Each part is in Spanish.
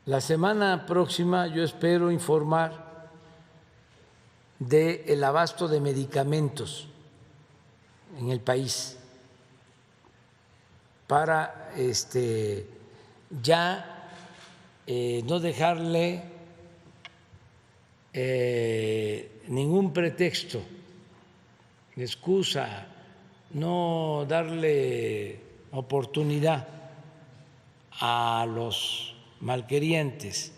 La semana próxima yo espero informar del abasto de medicamentos en el país para ya no dejarle ningún pretexto, excusa, no darle oportunidad a los malquerientes,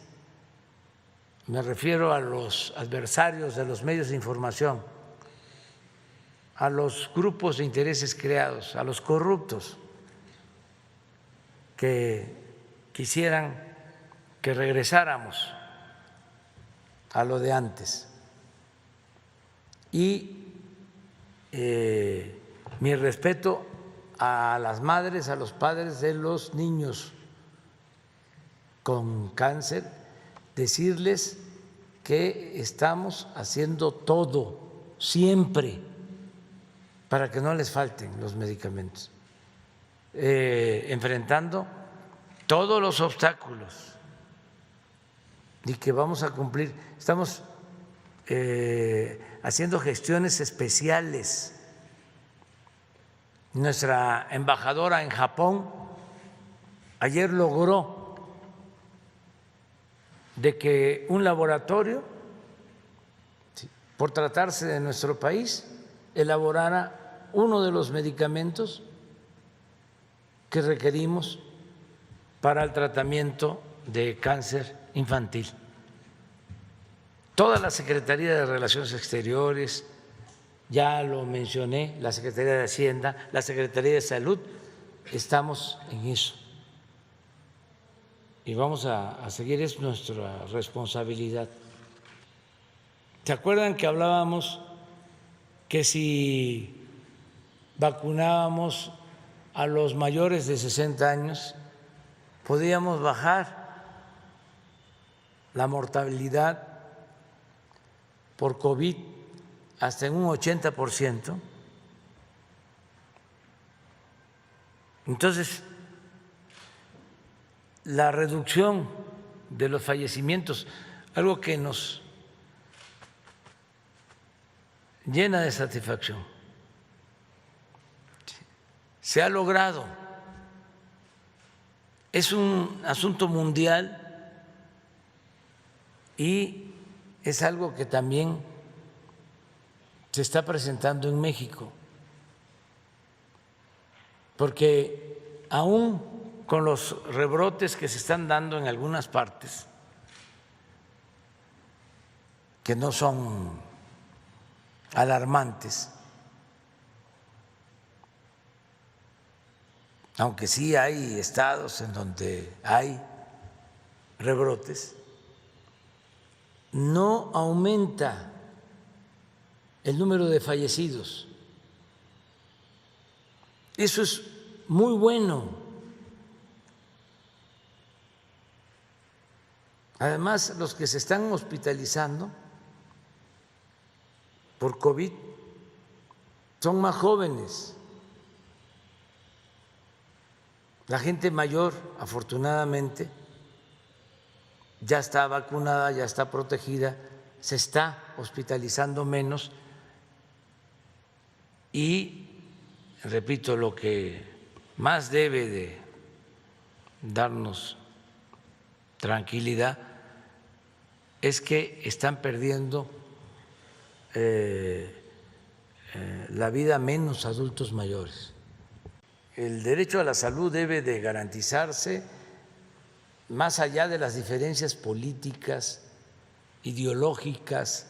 me refiero a los adversarios de los medios de información, a los grupos de intereses creados, a los corruptos que quisieran que regresáramos a lo de antes. Y mi respeto a las madres, a los padres de los niños con cáncer, decirles que estamos haciendo todo, siempre, para que no les falten los medicamentos, enfrentando todos los obstáculos y que vamos a cumplir. Estamos haciendo gestiones especiales. Nuestra embajadora en Japón ayer logró de que un laboratorio, por tratarse de nuestro país, elaborara uno de los medicamentos que requerimos para el tratamiento de cáncer infantil. Toda la Secretaría de Relaciones Exteriores, ya lo mencioné, la Secretaría de Hacienda, la Secretaría de Salud, estamos en eso. Y vamos a seguir, es nuestra responsabilidad. ¿Se acuerdan que hablábamos que si vacunábamos a los mayores de 60 años podíamos bajar la mortalidad por COVID hasta en un 80%? Entonces, la reducción de los fallecimientos, algo que nos llena de satisfacción, se ha logrado. Es un asunto mundial y es algo que también se está presentando en México, porque aún con los rebrotes que se están dando en algunas partes, que no son alarmantes, aunque sí hay estados en donde hay rebrotes, no aumenta el número de fallecidos. Eso es muy bueno. Además, los que se están hospitalizando por COVID son más jóvenes. La gente mayor, afortunadamente, ya está vacunada, ya está protegida, se está hospitalizando menos y, repito, lo que más debe de darnos tranquilidad es que están perdiendo la vida menos adultos mayores. El derecho a la salud debe de garantizarse más allá de las diferencias políticas, ideológicas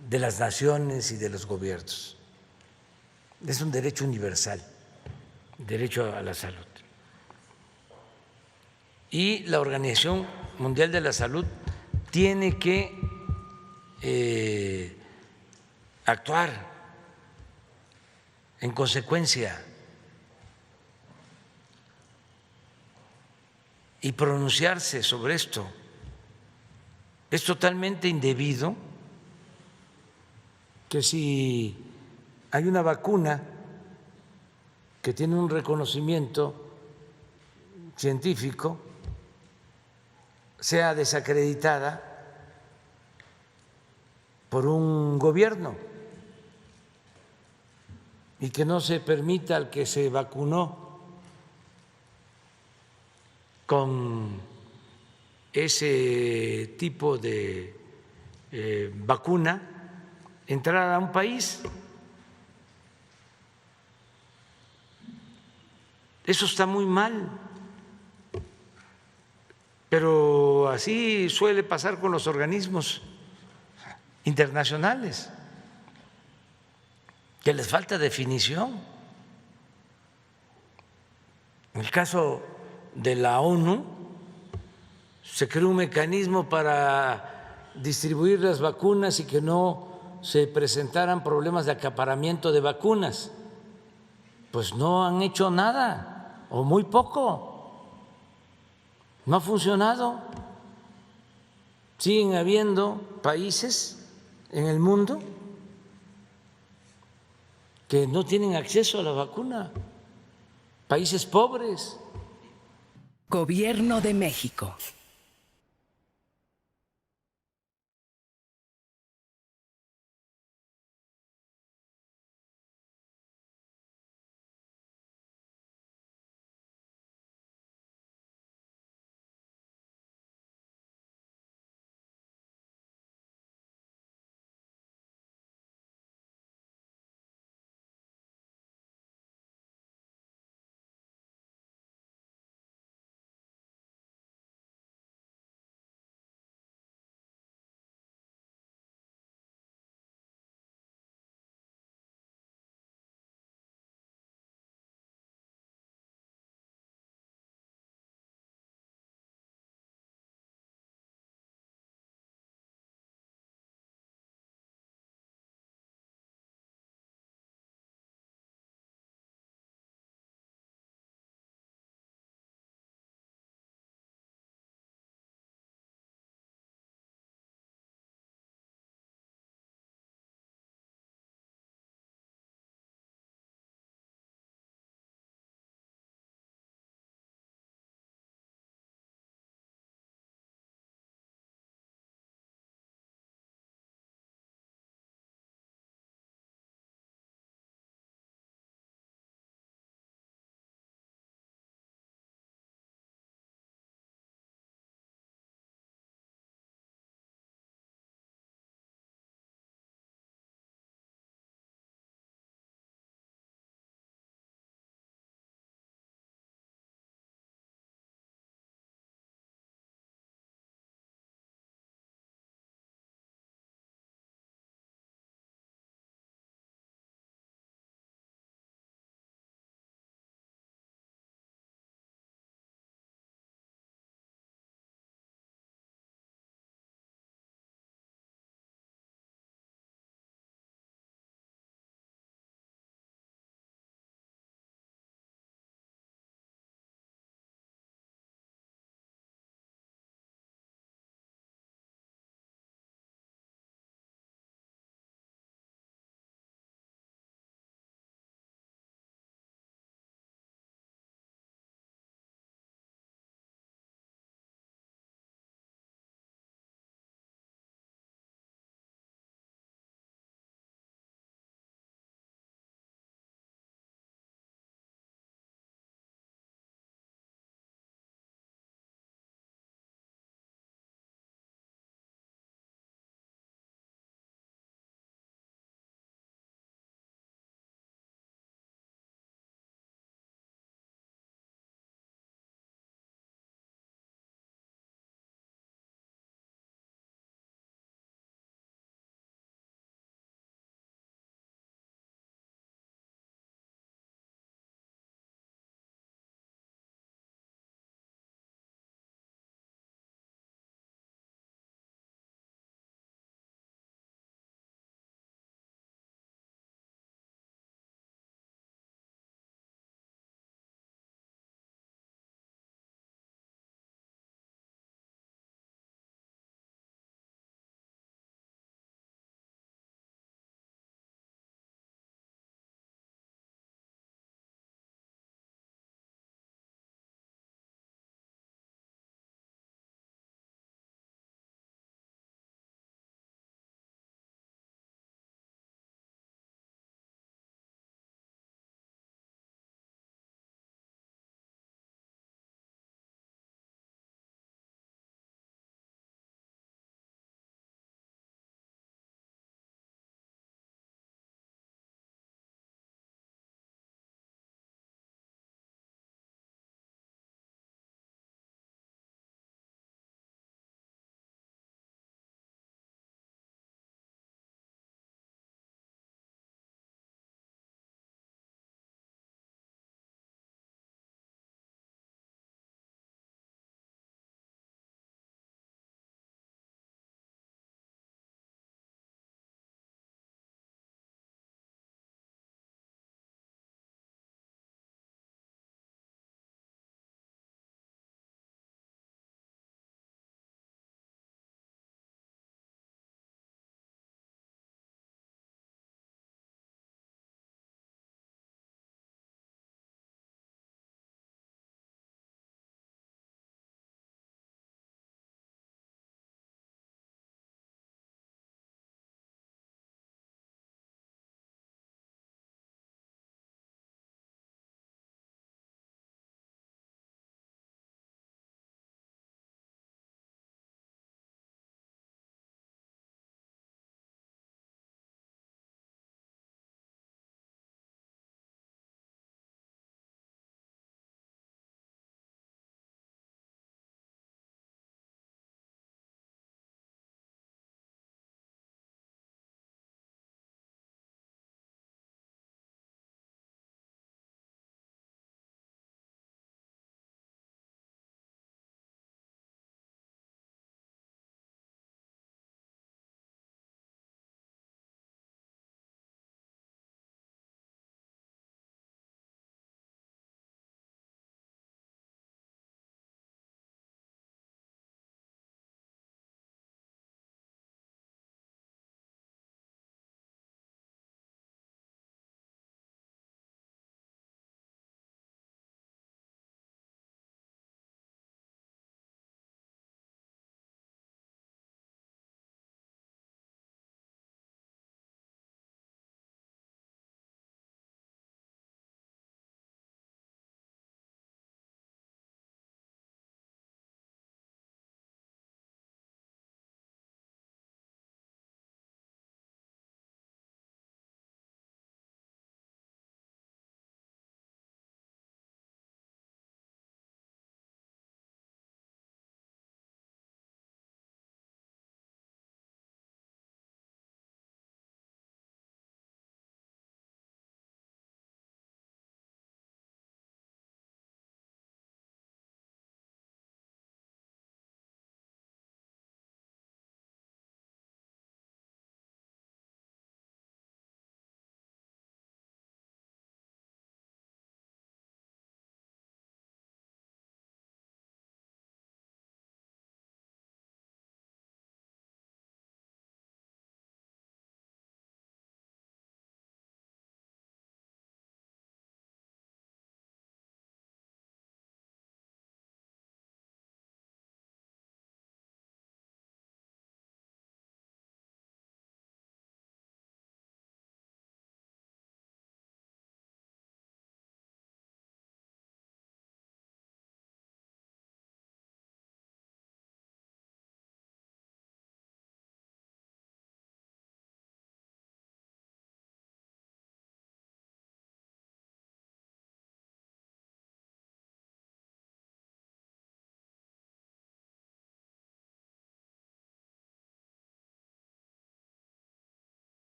de las naciones y de los gobiernos. Es un derecho universal, el derecho a la salud. Y la Organización Mundial de la Salud tiene que actuar en consecuencia y pronunciarse sobre esto. Es totalmente indebido que si hay una vacuna que tiene un reconocimiento científico, sea desacreditada por un gobierno y que no se permita al que se vacunó con ese tipo de vacuna entrar a un país. Eso está muy mal, pero así suele pasar con los organismos internacionales, que les falta definición. En el caso de la ONU, se creó un mecanismo para distribuir las vacunas y que no se presentaran problemas de acaparamiento de vacunas. Pues no han hecho nada o muy poco, no ha funcionado. Siguen habiendo países en el mundo que no tienen acceso a la vacuna, países pobres. Gobierno de México.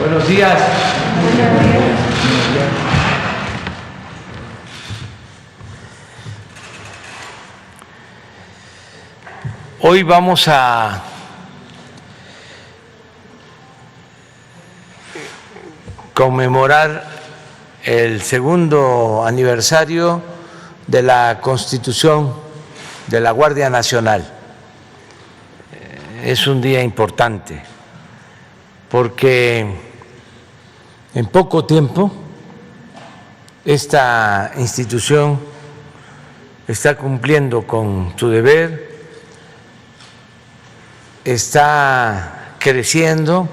Buenos días. Hoy vamos a conmemorar el segundo aniversario de la Constitución de la Guardia Nacional. Es un día importante porque en poco tiempo esta institución está cumpliendo con su deber, está creciendo,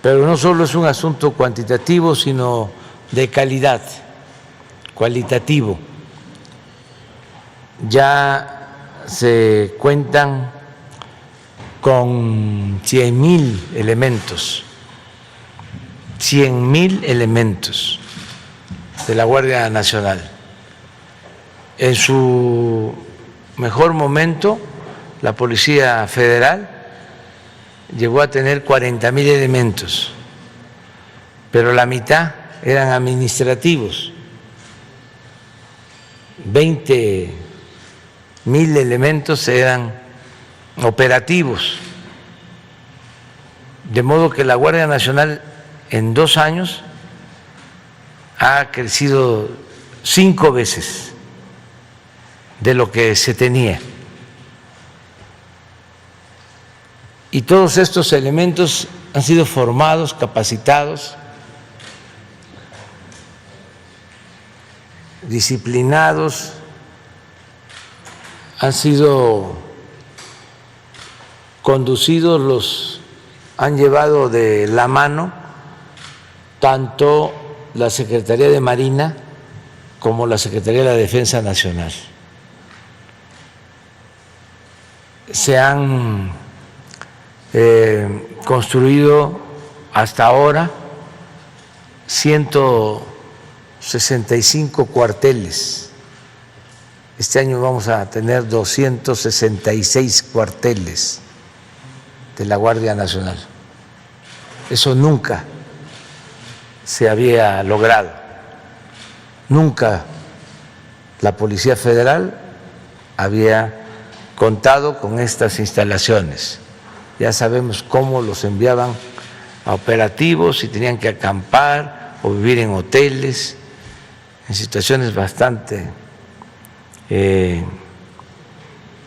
pero no solo es un asunto cuantitativo, sino de calidad, cualitativo. Ya se cuentan con 100,000 elementos, 100,000 elementos de la Guardia Nacional. En su mejor momento, la Policía Federal llegó a tener 40,000 elementos, pero la mitad eran administrativos, 20,000 elementos eran operativos, de modo que la Guardia Nacional en 2 años ha crecido 5 veces de lo que se tenía. Y todos estos elementos han sido formados, capacitados, disciplinados, han sido conducidos, los han llevado de la mano tanto la Secretaría de Marina como la Secretaría de la Defensa Nacional. Se han construido hasta ahora 165 cuarteles. Este año vamos a tener 266 cuarteles de la Guardia Nacional. Eso nunca se había logrado. Nunca la Policía Federal había contado con estas instalaciones. Ya sabemos cómo los enviaban a operativos, si tenían que acampar o vivir en hoteles, en situaciones bastante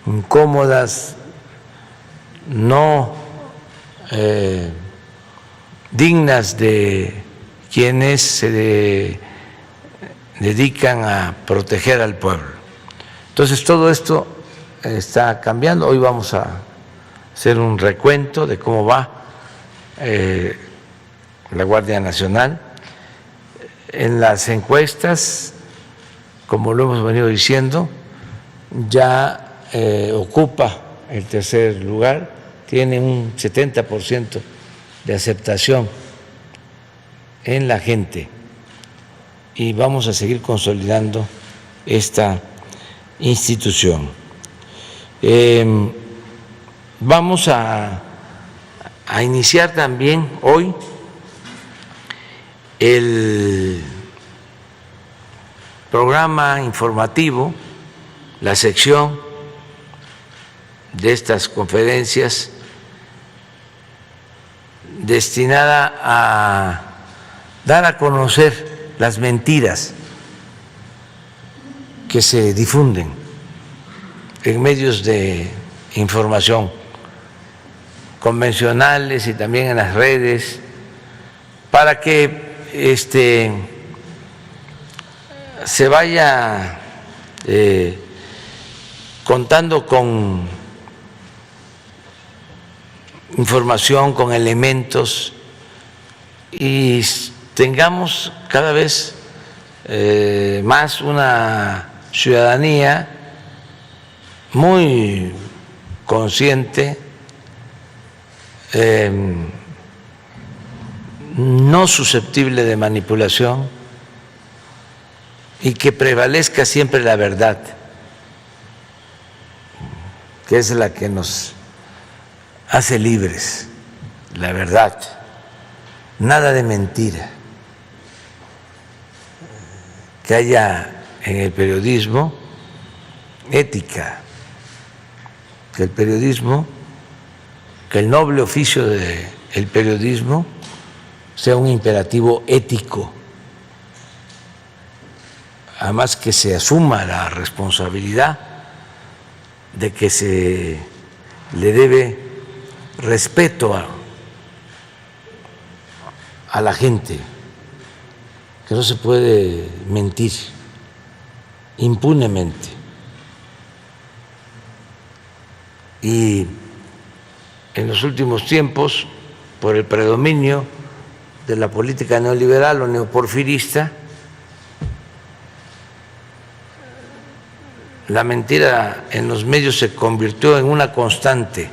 incómodas, no dignas de quienes se dedican a proteger al pueblo. Entonces todo esto está cambiando. Hoy vamos a hacer un recuento de cómo va la Guardia Nacional. En las encuestas, como lo hemos venido diciendo, ya ocupa el tercer lugar, tiene un 70% de aceptación en la gente y vamos a seguir consolidando esta institución. Vamos a iniciar también hoy el programa informativo, la sección de estas conferencias destinada a dar a conocer las mentiras que se difunden en medios de información convencionales y también en las redes, para que se vaya contando con información, con elementos, y tengamos cada vez más una ciudadanía muy consciente, no susceptible de manipulación, y que prevalezca siempre la verdad, que es la que nos hace libres, la verdad. nada de mentira, que haya en el periodismo ética, que el periodismo, que el noble oficio del periodismo sea un imperativo ético, además que se asuma la responsabilidad de que se le debe respeto a la gente, que no se puede mentir impunemente. Y en los últimos tiempos, por el predominio de la política neoliberal o neoporfirista, la mentira en los medios se convirtió en una constante.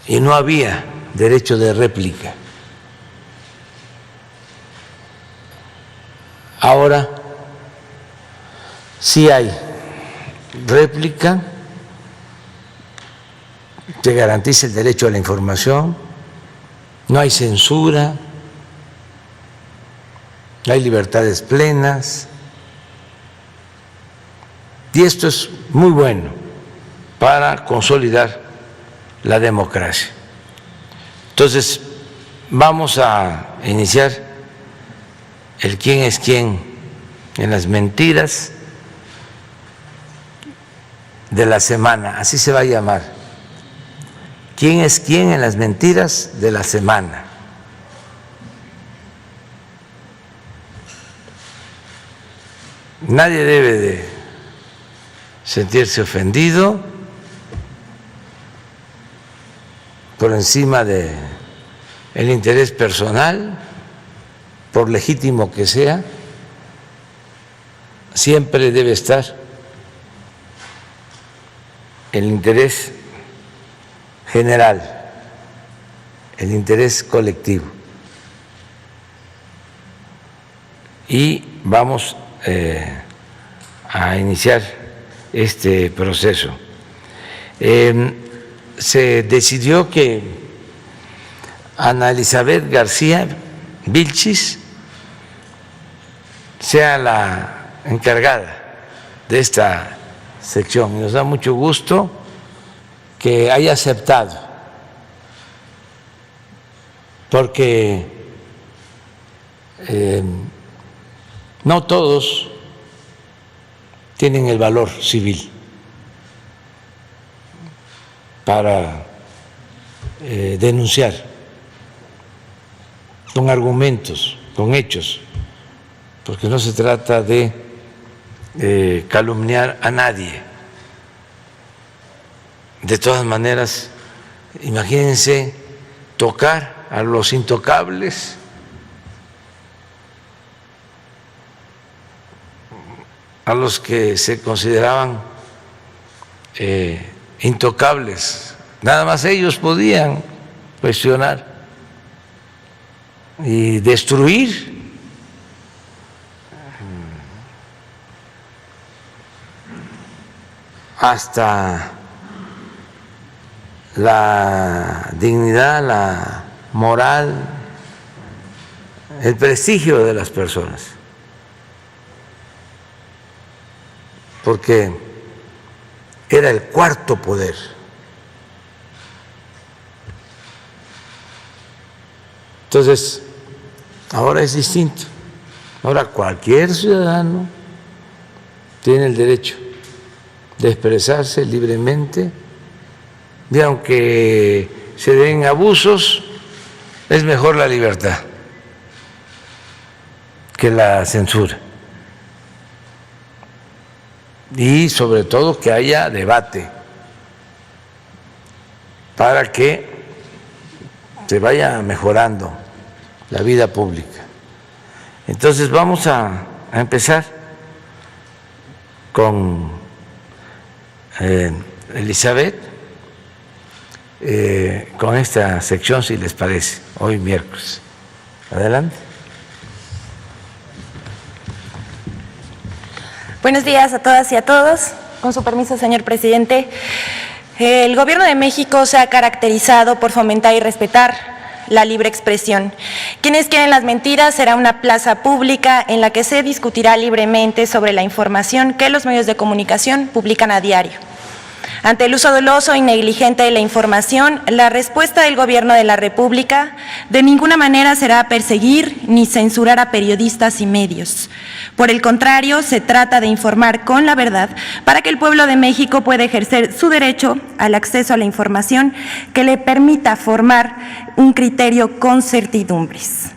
Y no había derecho de réplica. Ahora sí hay réplica, se garantiza el derecho a la información, no hay censura, hay libertades plenas, y esto es muy bueno para consolidar la democracia. Entonces, vamos a iniciar el quién es quién en las mentiras de la semana, así se va a llamar. ¿Quién es quién en las mentiras de la semana? Nadie debe de sentirse ofendido por encima de el interés personal, por legítimo que sea. Siempre debe estar el interés general, el interés colectivo. Y vamos a iniciar este proceso. Se decidió que Ana Elizabeth García Vilchis sea la encargada de esta sección y nos da mucho gusto que haya aceptado, porque no todos tienen el valor civil para denunciar con argumentos, con hechos, porque no se trata de calumniar a nadie. De todas maneras, imagínense tocar a los intocables, a los que se consideraban intocables. Nada más ellos podían cuestionar y destruir hasta la dignidad, la moral, el prestigio de las personas, porque era el cuarto poder. Entonces, ahora es distinto. Ahora cualquier ciudadano tiene el derecho de expresarse libremente, y aunque se den abusos, es mejor la libertad que la censura. Y sobre todo que haya debate para que se vaya mejorando la vida pública. Entonces vamos a empezar con Elizabeth, con esta sección, si les parece, hoy miércoles. Adelante. Buenos días a todas y a todos. Con su permiso, señor presidente. El Gobierno de México se ha caracterizado por fomentar y respetar la libre expresión. Quienes quieren las mentiras será una plaza pública en la que se discutirá libremente sobre la información que los medios de comunicación publican a diario. Ante el uso doloso y negligente de la información, la respuesta del Gobierno de la República de ninguna manera será perseguir ni censurar a periodistas y medios. Por el contrario, se trata de informar con la verdad para que el pueblo de México pueda ejercer su derecho al acceso a la información que le permita formar un criterio con certidumbres.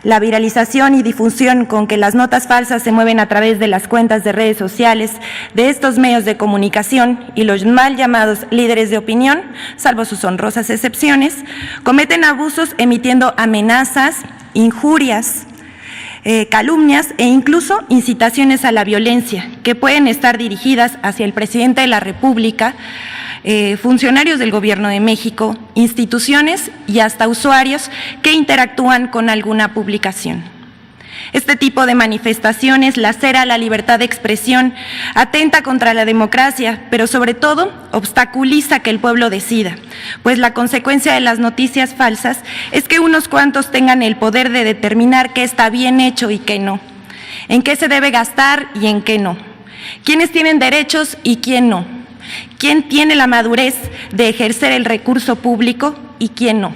La viralización y difusión con que las notas falsas se mueven a través de las cuentas de redes sociales de estos medios de comunicación y los mal llamados líderes de opinión, salvo sus honrosas excepciones, cometen abusos emitiendo amenazas, injurias, calumnias e incluso incitaciones a la violencia que pueden estar dirigidas hacia el presidente de la República, funcionarios del Gobierno de México, instituciones y hasta usuarios que interactúan con alguna publicación. Este tipo de manifestaciones lacera la libertad de expresión, atenta contra la democracia, pero sobre todo obstaculiza que el pueblo decida, pues la consecuencia de las noticias falsas es que unos cuantos tengan el poder de determinar qué está bien hecho y qué no, en qué se debe gastar y en qué no, quiénes tienen derechos y quién no, quién tiene la madurez de ejercer el recurso público y quién no,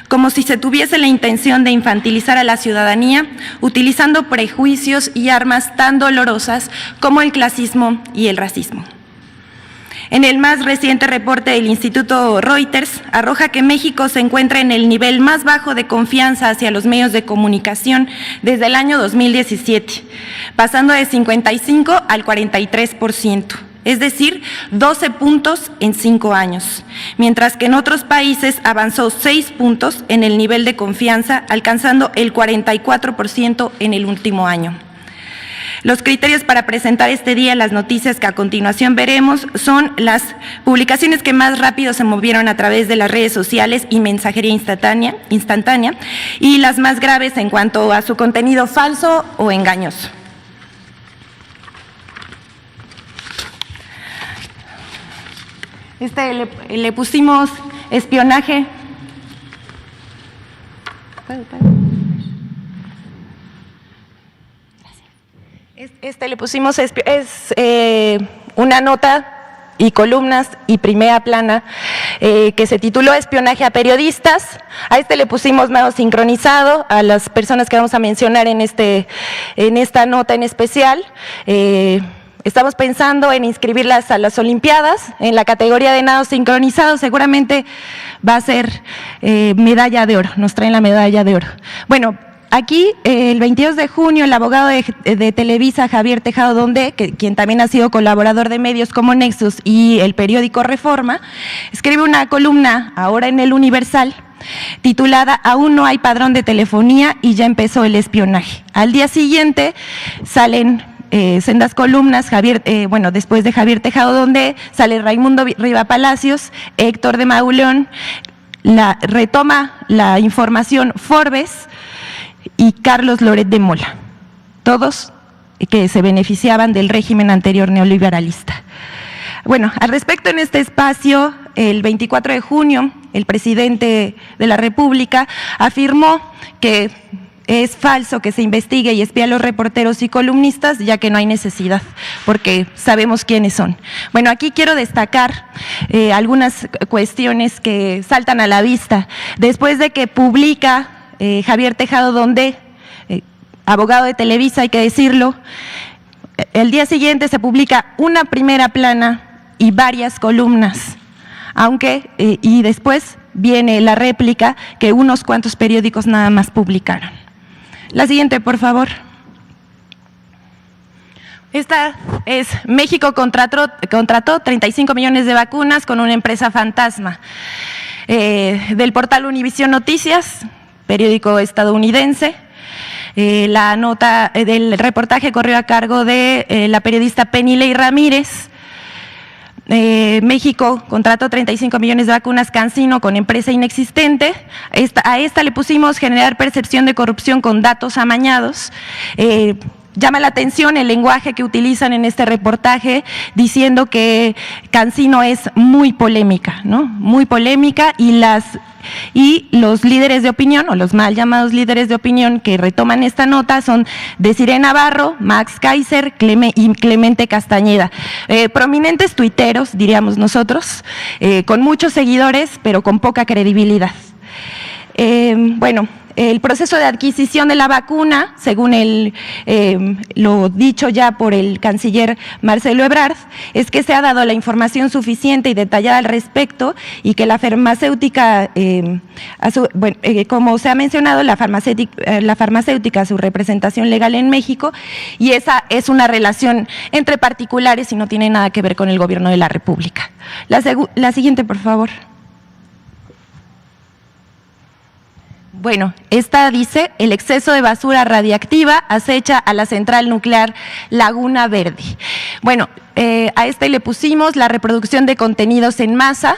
como si se tuviese la intención de infantilizar a la ciudadanía utilizando prejuicios y armas tan dolorosas como el clasismo y el racismo. En el más reciente reporte del Instituto Reuters arroja que México se encuentra en el nivel más bajo de confianza hacia los medios de comunicación desde el año 2017, pasando de 55 al 43%. Es decir, 12 puntos en 5 años, mientras que en otros países avanzó 6 puntos en el nivel de confianza, alcanzando el 44% en el último año. Los criterios para presentar este día las noticias que a continuación veremos son las publicaciones que más rápido se movieron a través de las redes sociales y mensajería instantánea y las más graves en cuanto a su contenido falso o engañoso. Le pusimos espionaje. Le pusimos una nota y columnas y primera plana que se tituló Espionaje a periodistas. A le pusimos modo sincronizado a las personas que vamos a mencionar en esta nota en especial. Estamos pensando en inscribirlas a las Olimpiadas en la categoría de nado sincronizado. Seguramente va a ser medalla de oro, nos traen la medalla de oro. Bueno, aquí el 22 de junio el abogado de Televisa, Javier Tejado Donde, quien también ha sido colaborador de medios como Nexus y el periódico Reforma, escribe una columna ahora en el Universal titulada Aún no hay padrón de telefonía y ya empezó el espionaje. Al día siguiente salen sendas columnas, después de Javier Tejado Donde sale Raimundo Riva Palacios, Héctor de Mauleón, retoma la información Forbes y Carlos Loret de Mola, todos que se beneficiaban del régimen anterior neoliberalista. Bueno, al respecto en este espacio, el 24 de junio, el presidente de la República afirmó que es falso que se investigue y espíe a los reporteros y columnistas, ya que no hay necesidad, porque sabemos quiénes son. Bueno, aquí quiero destacar algunas cuestiones que saltan a la vista. Después de que publica Javier Tejado Donde, abogado de Televisa, hay que decirlo, el día siguiente se publica una primera plana y varias columnas, y después viene la réplica que unos cuantos periódicos nada más publicaron. La siguiente, por favor. Esta es México contrató 35 millones de vacunas con una empresa fantasma. Del portal Univisión Noticias, periódico estadounidense. La nota del reportaje corrió a cargo de la periodista Penilei Ramírez. México contrató 35 millones de vacunas CanSino con empresa inexistente. A esta le pusimos generar percepción de corrupción con datos amañados. llama la atención el lenguaje que utilizan en este reportaje, diciendo que Cancino es muy polémica, ¿no? Muy polémica, y los líderes de opinión, o los mal llamados líderes de opinión que retoman esta nota son Desiree Navarro, Max Kaiser y Clemente Castañeda. Prominentes tuiteros, diríamos nosotros, con muchos seguidores, pero con poca credibilidad. Bueno, el proceso de adquisición de la vacuna, según lo dicho ya por el canciller Marcelo Ebrard, es que se ha dado la información suficiente y detallada al respecto y que la farmacéutica, como se ha mencionado, la farmacéutica, su representación legal en México, y esa es una relación entre particulares y no tiene nada que ver con el gobierno de la República. La siguiente, por favor. Bueno, esta dice: el exceso de basura radiactiva acecha a la central nuclear Laguna Verde. Bueno, a esta le pusimos la reproducción de contenidos en masa.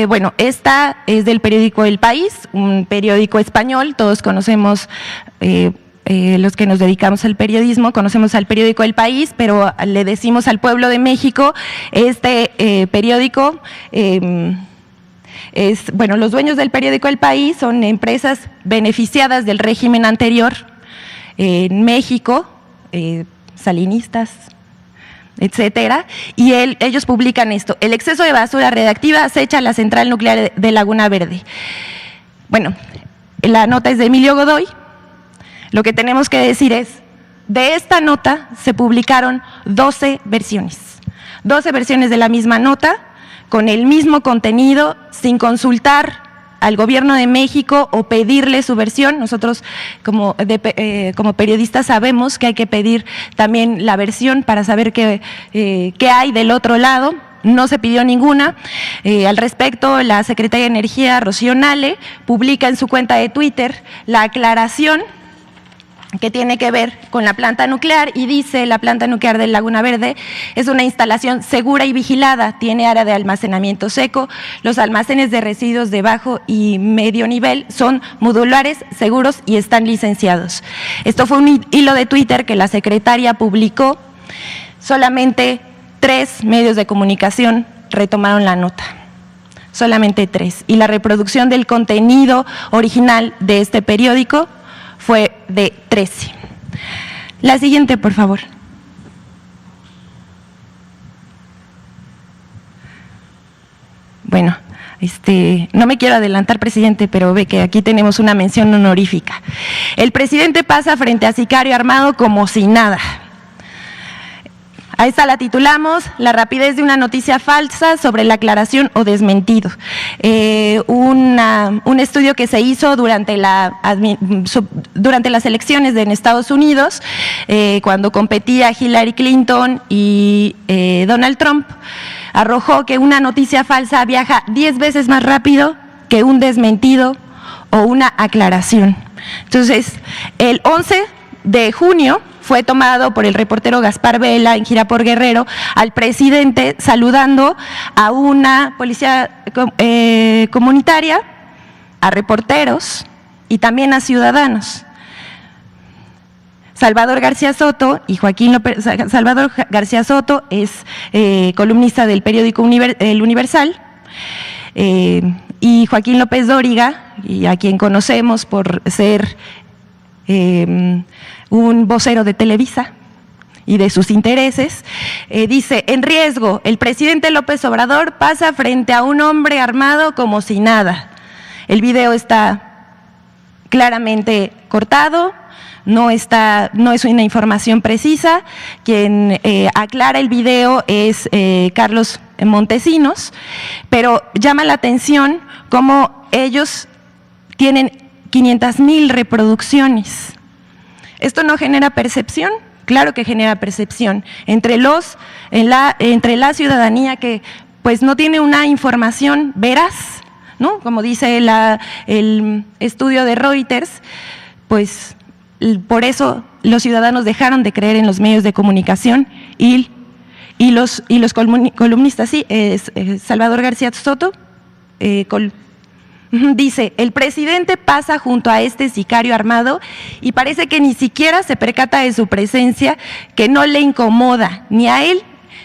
Bueno, esta es del periódico El País, un periódico español. Todos conocemos, los que nos dedicamos al periodismo, conocemos al periódico El País, pero le decimos al pueblo de México, este periódico… bueno, los dueños del periódico El País son empresas beneficiadas del régimen anterior en México, salinistas, etcétera, y ellos publican esto: el exceso de basura radiactiva acecha la central nuclear de Laguna Verde. Bueno, la nota es de Emilio Godoy. Lo que tenemos que decir es, de esta nota se publicaron 12 versiones de la misma nota, con el mismo contenido, sin consultar al gobierno de México o pedirle su versión. Nosotros como periodistas sabemos que hay que pedir también la versión para saber qué hay del otro lado. No se pidió ninguna. Al respecto, la secretaria de Energía, Rocío Nale, publica en su cuenta de Twitter la aclaración que tiene que ver con la planta nuclear, y dice: la planta nuclear de Laguna Verde es una instalación segura y vigilada, tiene área de almacenamiento seco, los almacenes de residuos de bajo y medio nivel son modulares, seguros y están licenciados. Esto fue un hilo de Twitter que la secretaria publicó. Solamente 3 medios de comunicación retomaron la nota, solamente 3, y la reproducción del contenido original de este periódico fue de 13. La siguiente, por favor. Bueno, no me quiero adelantar, presidente, pero ve que aquí tenemos una mención honorífica. El presidente pasa frente a sicario armado como si nada. A esta la titulamos: la rapidez de una noticia falsa sobre la aclaración o desmentido. Un estudio que se hizo durante las elecciones en Estados Unidos, cuando competía Hillary Clinton y Donald Trump, arrojó que una noticia falsa viaja 10 veces más rápido que un desmentido o una aclaración. Entonces, el 11 de junio fue tomado por el reportero Gaspar Vela, en gira por Guerrero, al presidente saludando a una policía comunitaria, a reporteros y también a ciudadanos. Salvador García Soto y Joaquín López, Salvador García Soto es columnista del periódico El Universal, y Joaquín López Dóriga, y a quien conocemos por ser un vocero de Televisa y de sus intereses, dice: en riesgo, el presidente López Obrador pasa frente a un hombre armado como si nada. El video está claramente cortado, no es una información precisa. Quien aclara el video es Carlos Montesinos, pero llama la atención cómo ellos tienen 500,000 reproducciones. ¿Esto no genera percepción? Claro que genera percepción entre la ciudadanía, que pues no tiene una información veraz, ¿no? Como dice el estudio de Reuters, pues por eso los ciudadanos dejaron de creer en los medios de comunicación, y los columnistas, sí, Salvador García Soto, Dice, el presidente pasa junto a este sicario armado y parece que ni siquiera se percata de su presencia, que no le incomoda ni a él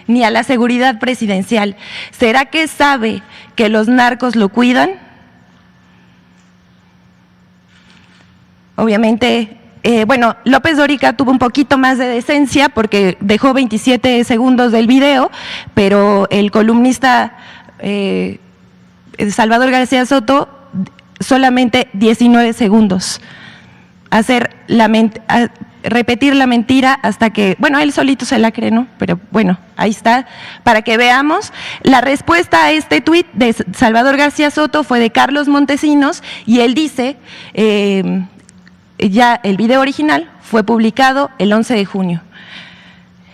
ni a la seguridad presidencial. ¿Será que sabe que los narcos lo cuidan? Obviamente, López Dóriga tuvo un poquito más de decencia porque dejó 27 segundos del video, pero el columnista Salvador García Soto solamente 19 segundos. Repetir la mentira hasta que, él solito se la cree, ¿no? Pero ahí está, para que veamos. La respuesta a este tuit de Salvador García Soto fue de Carlos Montesinos y él dice, ya el video original fue publicado el 11 de junio.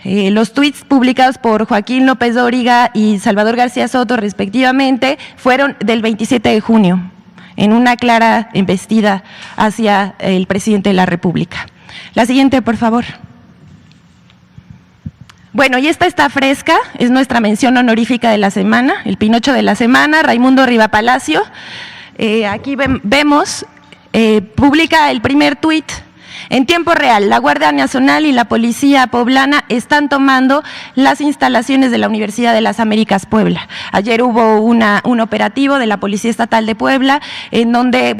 Los tuits publicados por Joaquín López Dóriga y Salvador García Soto, respectivamente, fueron del 27 de junio, en una clara embestida hacia el presidente de la República. La siguiente, por favor. Y esta está fresca, es nuestra mención honorífica de la semana, el Pinocho de la semana, Raimundo Riva Palacio. Aquí vemos, publica el primer tuit. En tiempo real, la Guardia Nacional y la Policía Poblana están tomando las instalaciones de la Universidad de las Américas Puebla. Ayer hubo un operativo de la Policía Estatal de Puebla en donde,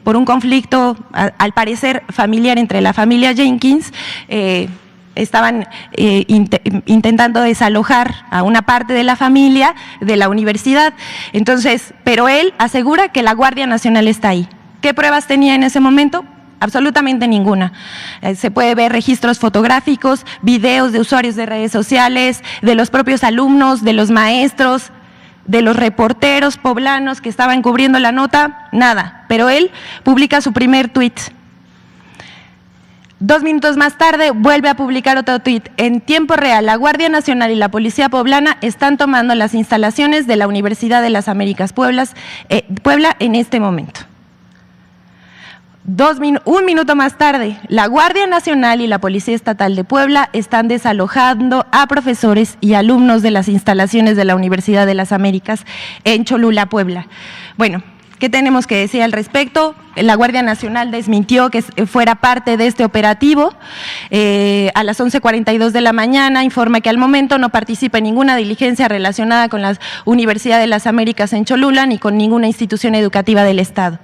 por un conflicto, al parecer familiar entre la familia Jenkins, estaban intentando desalojar a una parte de la familia de la universidad. Entonces, pero él asegura que la Guardia Nacional está ahí. ¿Qué pruebas tenía en ese momento? Absolutamente ninguna. Se puede ver registros fotográficos, videos de usuarios de redes sociales, de los propios alumnos, de los maestros, de los reporteros poblanos que estaban cubriendo la nota, nada. Pero él publica su primer tuit. 2 minutos más tarde vuelve a publicar otro tuit. En tiempo real, la Guardia Nacional y la Policía Poblana están tomando las instalaciones de la Universidad de las Américas Puebla en este momento. 1 minuto más tarde, la Guardia Nacional y la Policía Estatal de Puebla están desalojando a profesores y alumnos de las instalaciones de la Universidad de las Américas en Cholula, Puebla. ¿Qué tenemos que decir al respecto? La Guardia Nacional desmintió que fuera parte de este operativo. A las 11:42 de la mañana informa que al momento no participa en ninguna diligencia relacionada con la Universidad de las Américas en Cholula ni con ninguna institución educativa del Estado.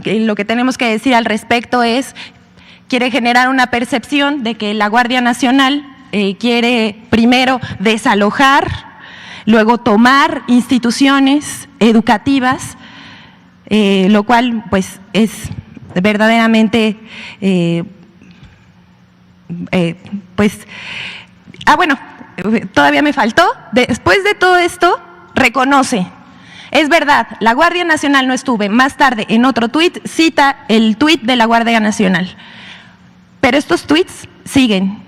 Lo que tenemos que decir al respecto es, quiere generar una percepción de que la Guardia Nacional quiere primero desalojar, luego tomar instituciones educativas, lo cual pues es verdaderamente, todavía me faltó, después de todo esto, reconoce. Es verdad, la Guardia Nacional no estuvo. Más tarde, en otro tuit, cita el tuit de la Guardia Nacional. Pero estos tuits siguen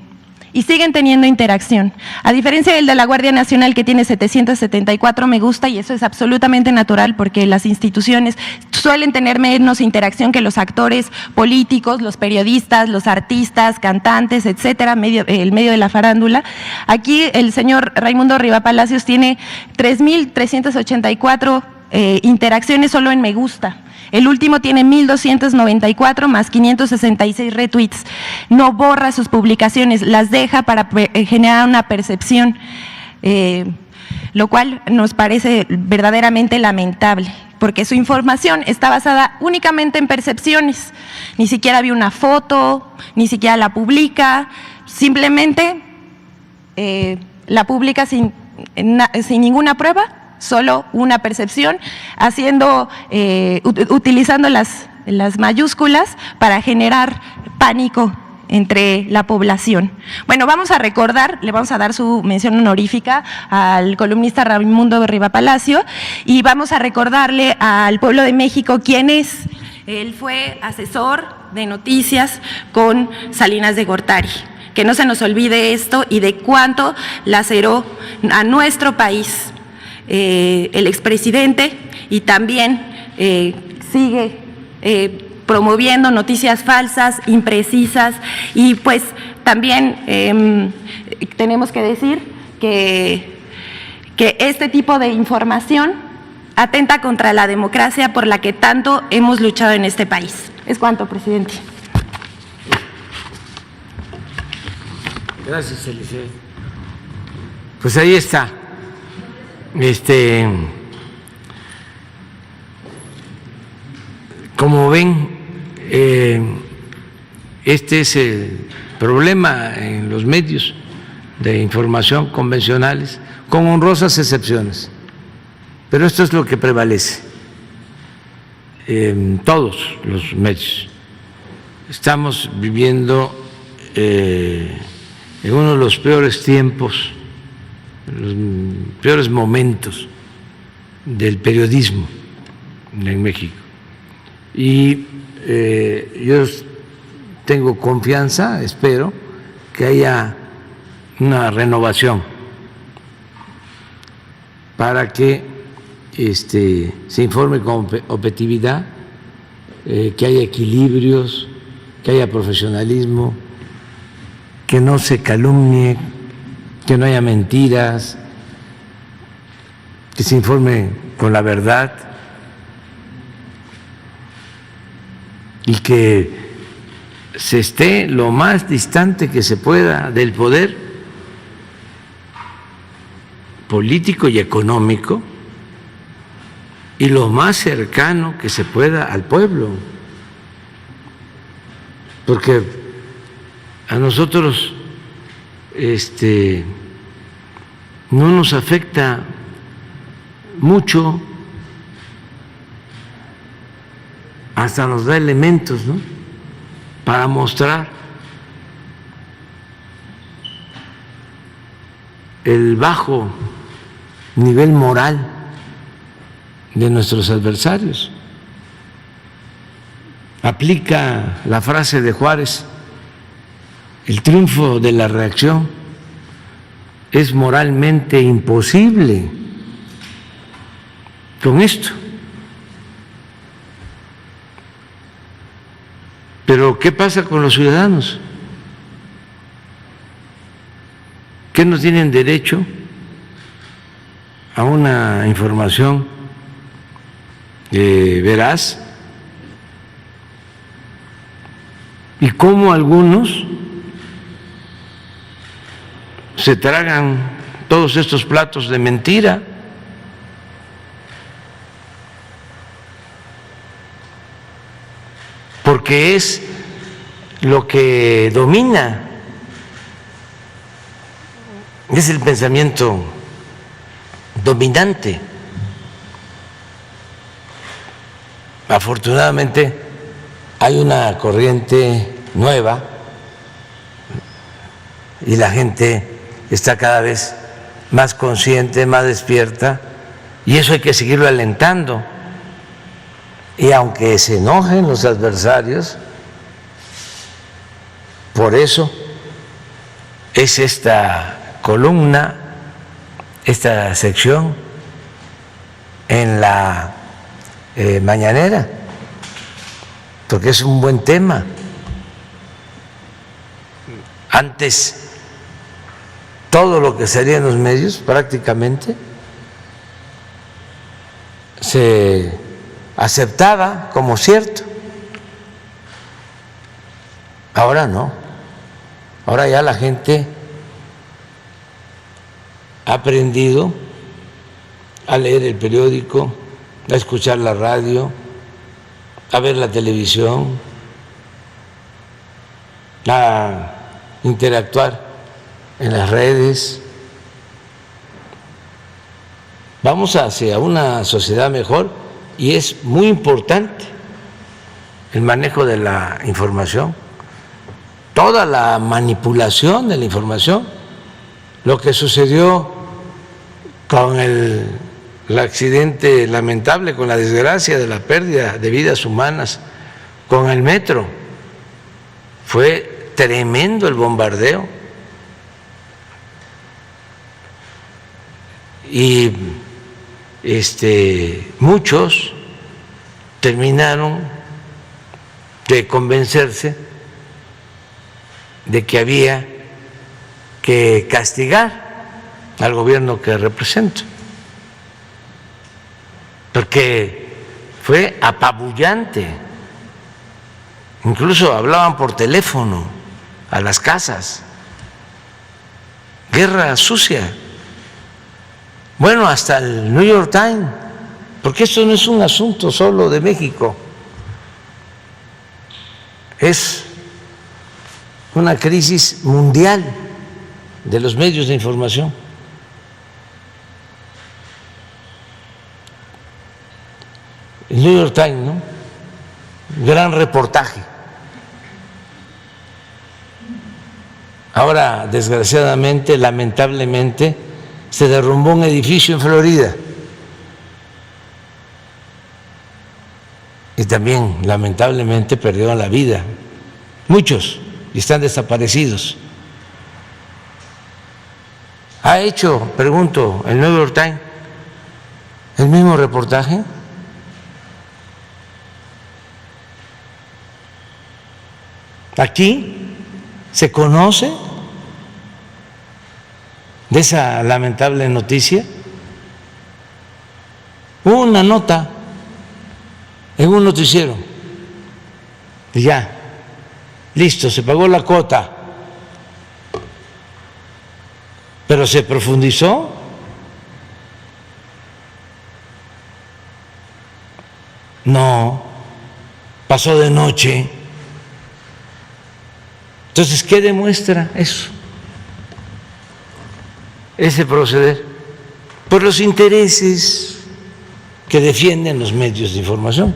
y siguen teniendo interacción. A diferencia del de la Guardia Nacional, que tiene 774 me gusta, y eso es absolutamente natural porque las instituciones suelen tener menos interacción que los actores políticos, los periodistas, los artistas, cantantes, etcétera, el medio de la farándula. Aquí el señor Raimundo Riva Palacios tiene 3,384 interacciones solo en me gusta. El último tiene 1,294 más 566 retweets. No borra sus publicaciones, las deja para generar una percepción, lo cual nos parece verdaderamente lamentable, porque su información está basada únicamente en percepciones. Ni siquiera vio una foto, ni siquiera la publica, simplemente la publica sin ninguna prueba. Solo una percepción, utilizando las mayúsculas para generar pánico entre la población. Vamos a recordar, le vamos a dar su mención honorífica al columnista Raimundo Riva Palacio y vamos a recordarle al pueblo de México quién es. Él fue asesor de noticias con Salinas de Gortari. Que no se nos olvide esto y de cuánto laceró a nuestro país el expresidente, y también sigue promoviendo noticias falsas, imprecisas, y pues también tenemos que decir que este tipo de información atenta contra la democracia por la que tanto hemos luchado en este país. Es cuanto, presidente. Gracias, Eliseo. Pues ahí está. Como ven, este es el problema en los medios de información convencionales, con honrosas excepciones. Pero esto es lo que prevalece en todos los medios. Estamos viviendo en uno de los peores tiempos, los peores momentos del periodismo en México. Y yo tengo confianza, espero que haya una renovación para que se informe con objetividad, que haya equilibrios, que haya profesionalismo, que no se calumnie, que no haya mentiras, que se informe con la verdad y que se esté lo más distante que se pueda del poder político y económico y lo más cercano que se pueda al pueblo, porque a nosotros no nos afecta mucho, hasta nos da elementos, ¿no?, para mostrar el bajo nivel moral de nuestros adversarios. Aplica la frase de Juárez: el triunfo de la reacción es moralmente imposible. Con esto. Pero ¿qué pasa con los ciudadanos? ¿Qué no tienen derecho a una información veraz? ¿Y cómo algunos se tragan todos estos platos de mentira? Porque es lo que domina, es el pensamiento dominante. Afortunadamente hay una corriente nueva y la gente está cada vez más consciente, más despierta, y eso hay que seguirlo alentando. Y aunque se enojen los adversarios, por eso es esta columna, esta sección en la mañanera, porque es un buen tema. Antes, todo lo que salía en los medios prácticamente se aceptaba como cierto. Ahora no. Ahora ya la gente ha aprendido a leer el periódico, a escuchar la radio, a ver la televisión, a interactuar en las redes. Vamos hacia una sociedad mejor. Y es muy importante el manejo de la información, toda la manipulación de la información, lo que sucedió con el accidente lamentable, con la desgracia de la pérdida de vidas humanas con el metro. Fue tremendo el bombardeo. Y muchos terminaron de convencerse de que había que castigar al gobierno que represento. porque fue apabullante. Incluso hablaban por teléfono a las casas. Guerra sucia. Bueno, hasta el New York Times, porque esto no es un asunto solo de México, es una crisis mundial de los medios de información. El New York Times, ¿no? Gran reportaje. Ahora, desgraciadamente, lamentablemente, se derrumbó un edificio en Florida. Y también, lamentablemente, perdieron la vida muchos y están desaparecidos. ¿Ha hecho, pregunto, el New York Times el mismo reportaje? Aquí se conoce de esa lamentable noticia. Hubo una nota en un noticiero y ya, listo, se pagó la cuota, pero se profundizó. No, pasó de noche. Entonces, ¿qué demuestra eso? Ese proceder, por los intereses que defienden los medios de información,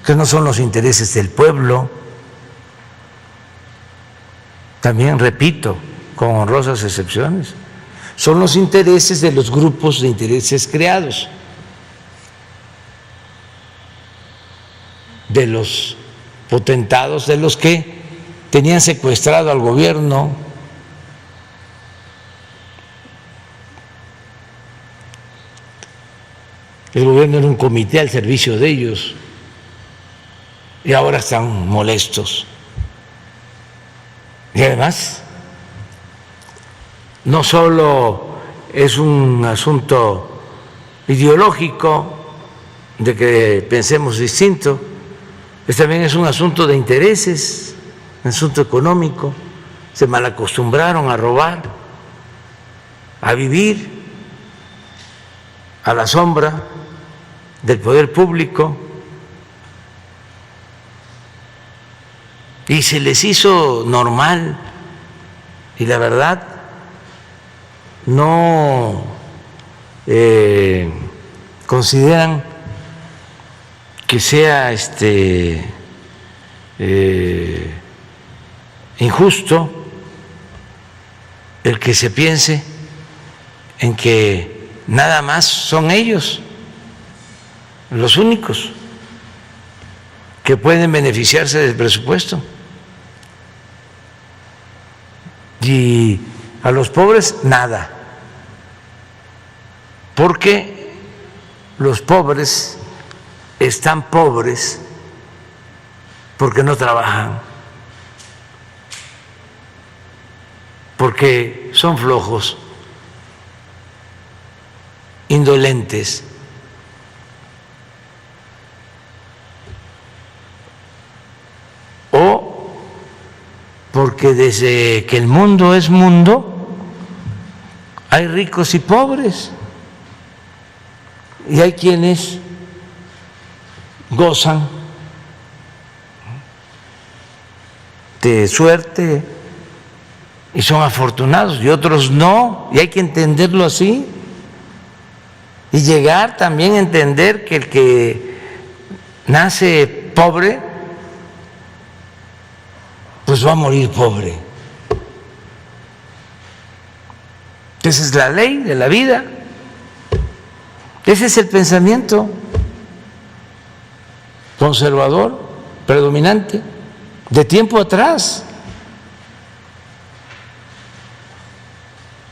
que no son los intereses del pueblo. También, repito, con honrosas excepciones, son los intereses de los grupos de intereses creados, de los potentados, de los que tenían secuestrado al gobierno. El gobierno era un comité al servicio de ellos y ahora están molestos. Y además, no solo es un asunto ideológico de que pensemos distinto, también es un asunto de intereses, un asunto económico. Se malacostumbraron a robar, a vivir a la sombra del poder público, y se les hizo normal, y la verdad no consideran que sea injusto el que se piense en que nada más son ellos los únicos que pueden beneficiarse del presupuesto y a los pobres nada, porque los pobres están pobres porque no trabajan, porque son flojos, indolentes, o porque desde que el mundo es mundo hay ricos y pobres, y hay quienes gozan de suerte y son afortunados, y otros no, y hay que entenderlo así, y llegar también a entender que el que nace pobre pues va a morir pobre. Esa es la ley de la vida, ese es el pensamiento conservador predominante de tiempo atrás.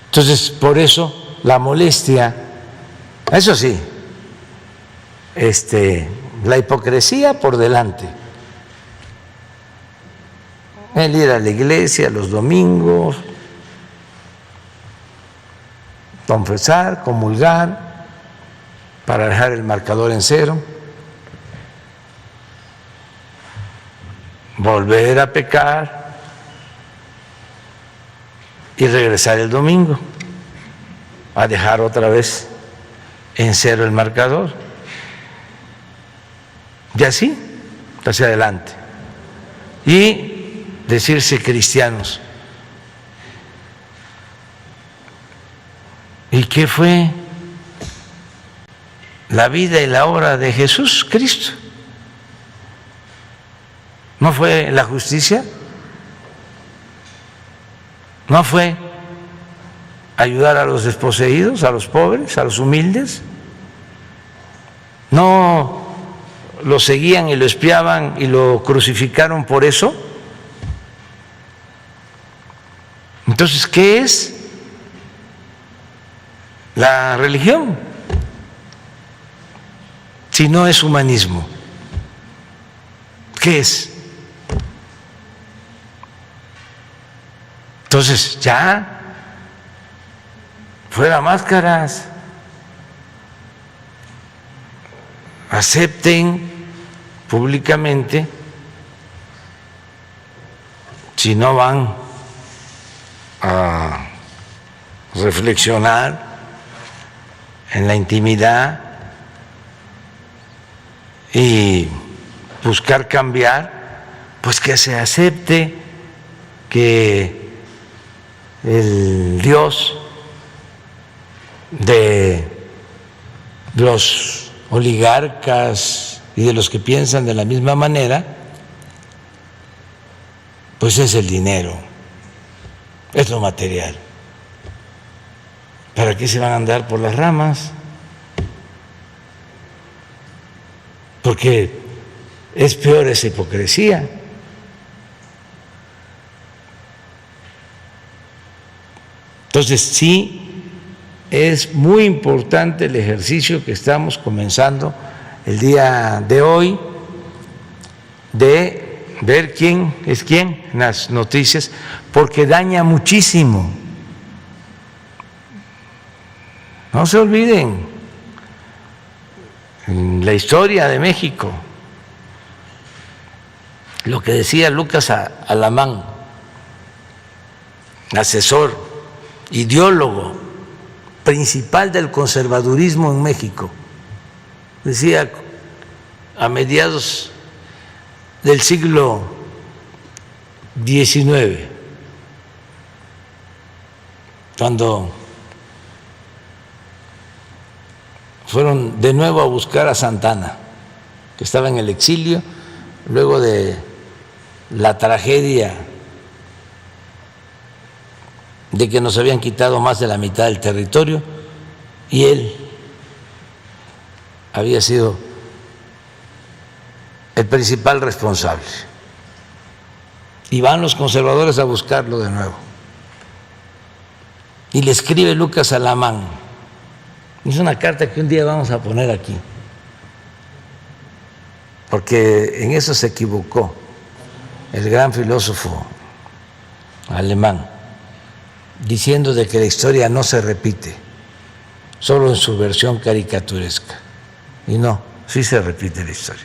Entonces, por eso la molestia, eso sí, la hipocresía por delante, el ir a la iglesia los domingos, confesar, comulgar, para dejar el marcador en 0, volver a pecar y regresar el domingo a dejar otra vez en 0 el marcador. Y así, hacia adelante. Y decirse cristianos. ¿Y qué fue la vida y la obra de Jesús Cristo? ¿No fue la justicia? ¿No fue ayudar a los desposeídos, a los pobres, a los humildes? ¿No lo seguían y lo espiaban y lo crucificaron por eso? Entonces, ¿qué es la religión si no es humanismo? ¿Qué es? Entonces, ya, fuera máscaras, acepten públicamente, si no van a reflexionar en la intimidad y buscar cambiar, pues que se acepte que el Dios de los oligarcas y de los que piensan de la misma manera, pues es el dinero, es lo material. ¿Para qué se van a andar por las ramas? Porque es peor esa hipocresía. Entonces, sí, es muy importante el ejercicio que estamos comenzando el día de hoy de ver quién es quién en las noticias, porque daña muchísimo. No se olviden, en la historia de México, lo que decía Lucas Alamán, asesor, ideólogo principal del conservadurismo en México, decía a mediados del siglo XIX, cuando fueron de nuevo a buscar a Santana, que estaba en el exilio luego de la tragedia de que nos habían quitado más de la mitad del territorio y él había sido el principal responsable. Y van los conservadores a buscarlo de nuevo. Y le escribe Lucas Alamán. Es una carta que un día vamos a poner aquí, porque en eso se equivocó el gran filósofo alemán, diciendo de que la historia no se repite, solo en su versión caricaturesca. Y no, sí se repite la historia.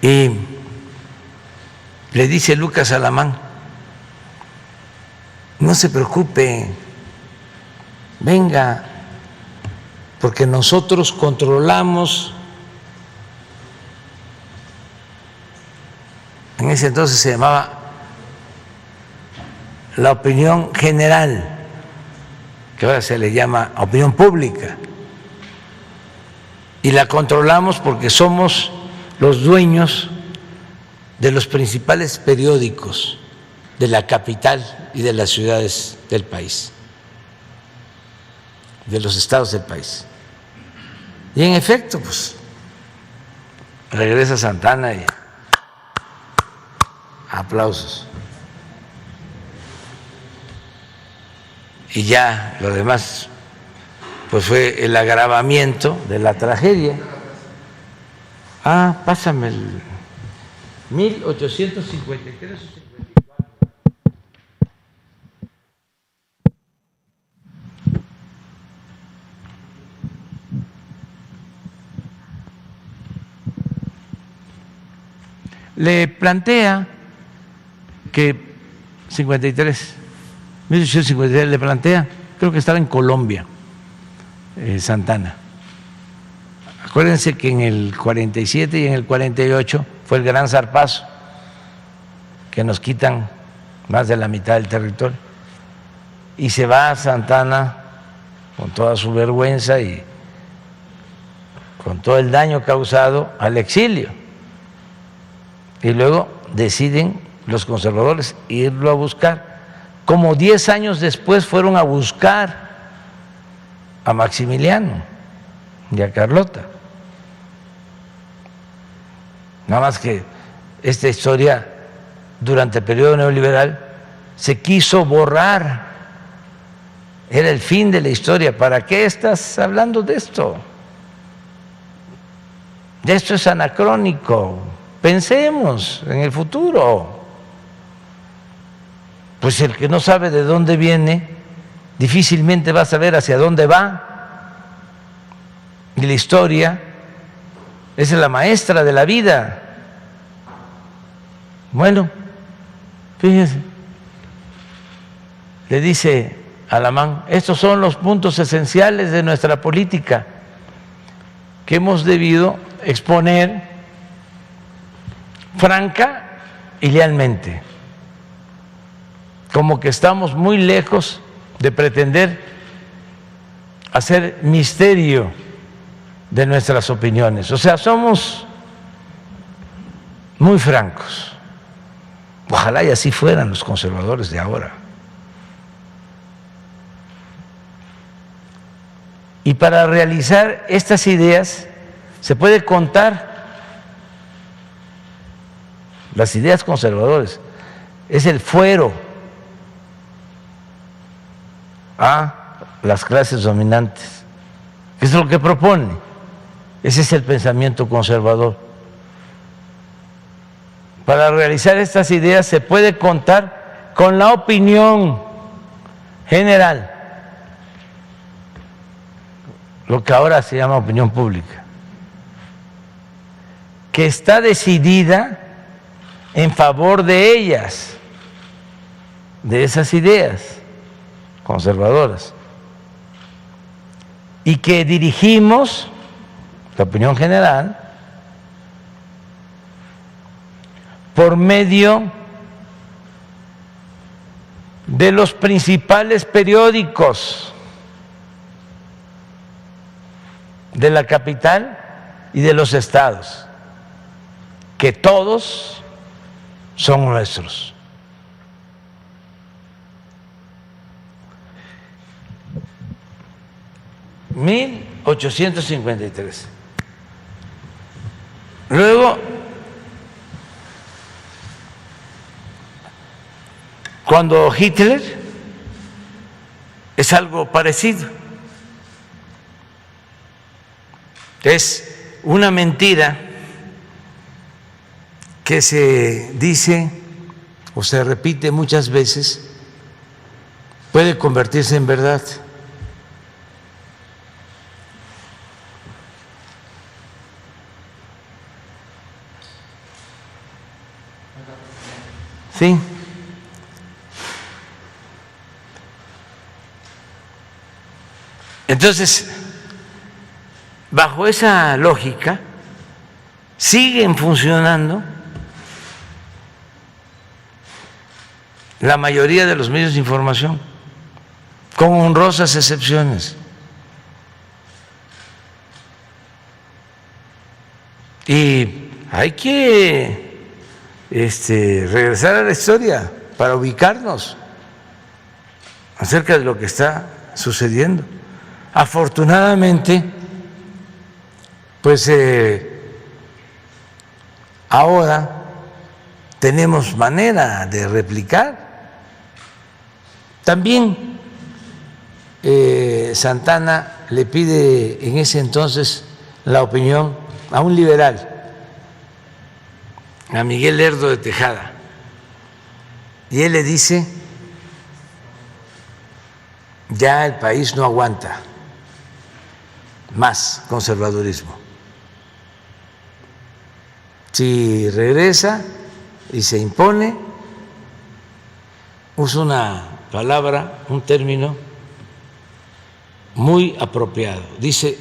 Y le dice Lucas Alamán, no se preocupe, venga, porque nosotros controlamos. En ese entonces se llamaba la opinión general, que ahora se le llama opinión pública, y la controlamos porque somos los dueños de los principales periódicos de la capital y de las ciudades del país, de los estados del país. Y en efecto, pues regresa Santana y aplausos. Y ya lo demás pues fue el agravamiento de la tragedia. Pásame el 1853 o 54. le plantea que 1853 le plantea, creo que estaba en Colombia, Santana. Acuérdense que en el 47 y en el 48 fue el gran zarpazo, que nos quitan más de la mitad del territorio. Y se va a Santana con toda su vergüenza y con todo el daño causado al exilio. Y luego deciden los conservadores irlo a buscar. Como 10 años después fueron a buscar a Maximiliano y a Carlota. Nada más que esta historia durante el periodo neoliberal se quiso borrar. Era el fin de la historia. ¿Para qué estás hablando de esto? Esto es anacrónico. Pensemos en el futuro. Pues el que no sabe de dónde viene, difícilmente va a saber hacia dónde va. Y la historia es la maestra de la vida. Bueno, fíjense, le dice Alamán, estos son los puntos esenciales de nuestra política que hemos debido exponer franca y lealmente, como que estamos muy lejos de pretender hacer misterio de nuestras opiniones. O sea, somos muy francos. Ojalá y así fueran los conservadores de ahora. Y para realizar estas ideas se puede contar las ideas conservadoras. Es el fuero a las clases dominantes. ¿Qué es lo que propone? Ese es el pensamiento conservador. Para realizar estas ideas se puede contar con la opinión general, lo que ahora se llama opinión pública, que está decidida en favor de ellas, de esas ideas conservadoras, y que dirigimos, la opinión general, por medio de los principales periódicos de la capital y de los estados, que todos son nuestros. (1853) Luego, cuando Hitler, es algo parecido. Es una mentira que se dice o se repite muchas veces, puede convertirse en verdad. Sí. Entonces, bajo esa lógica, siguen funcionando la mayoría de los medios de información, con honrosas excepciones. Y hay que regresar a la historia para ubicarnos acerca de lo que está sucediendo. Afortunadamente, pues ahora tenemos manera de replicar. También Santana le pide en ese entonces la opinión a un liberal, a Miguel Lerdo de Tejada, y él le dice: ya el país no aguanta más conservadurismo, Si regresa y se impone, usa una palabra, un término muy apropiado. Dice,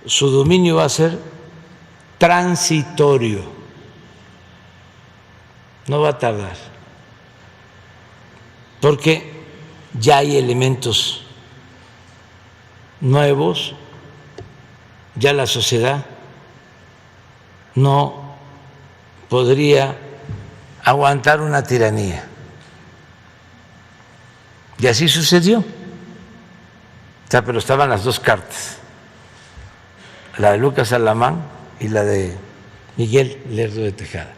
su dominio va a ser transitorio, no va a tardar, porque ya hay elementos nuevos, ya la sociedad no podría aguantar una tiranía. Y así sucedió. Pero estaban las dos cartas, la de Lucas Alamán y la de Miguel Lerdo de Tejada.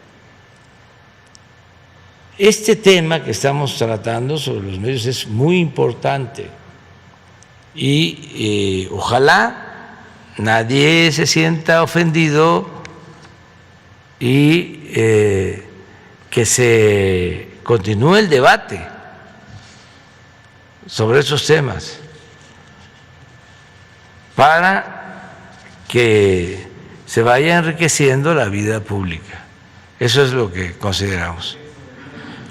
Este tema que estamos tratando sobre los medios es muy importante y ojalá nadie se sienta ofendido y que se continúe el debate sobre esos temas para que se vaya enriqueciendo la vida pública. Eso es lo que consideramos.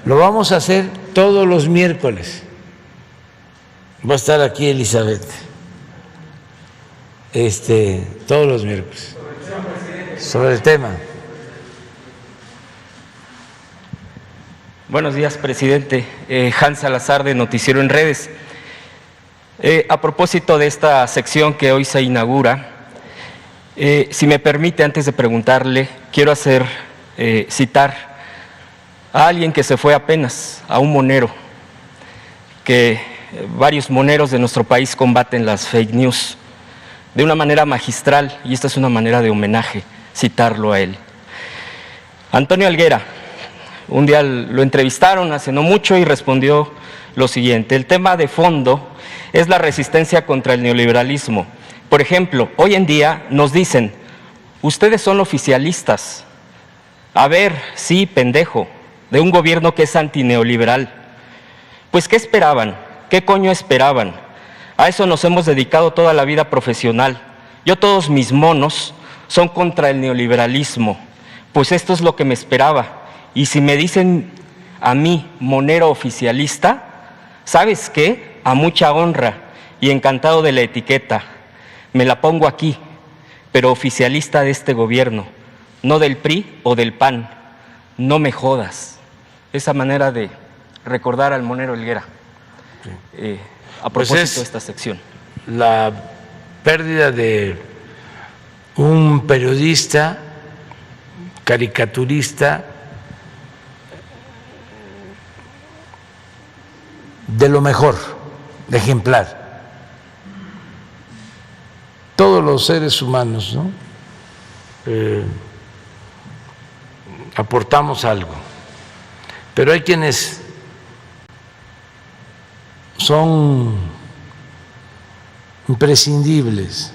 Lo vamos a hacer todos los miércoles. Va a estar aquí Elizabeth. Todos los miércoles. Sobre el tema. Buenos días, presidente. Hans Salazar, de Noticiero en Redes. A propósito de esta sección que hoy se inaugura, si me permite, antes de preguntarle, quiero citar a alguien que se fue apenas, a un monero, que varios moneros de nuestro país combaten las fake news de una manera magistral, y esta es una manera de homenaje, citarlo a él. Antonio Helguera, un día lo entrevistaron hace no mucho y respondió lo siguiente: el tema de fondo es la resistencia contra el neoliberalismo. Por ejemplo, hoy en día nos dicen, ustedes son oficialistas. A ver, sí, pendejo, de un gobierno que es antineoliberal. Pues, ¿qué esperaban? ¿Qué coño esperaban? A eso nos hemos dedicado toda la vida profesional. Yo, todos mis monos son contra el neoliberalismo. Pues esto es lo que me esperaba. Y si me dicen a mí, monero oficialista, ¿sabes qué? A mucha honra y encantado de la etiqueta. Me la pongo aquí, pero oficialista de este gobierno, no del PRI o del PAN. No me jodas. Esa manera de recordar al monero Helguera. A propósito de esta sección. La pérdida de un periodista, caricaturista, de lo mejor, de ejemplar. Todos los seres humanos, ¿no? Aportamos algo, pero hay quienes son imprescindibles,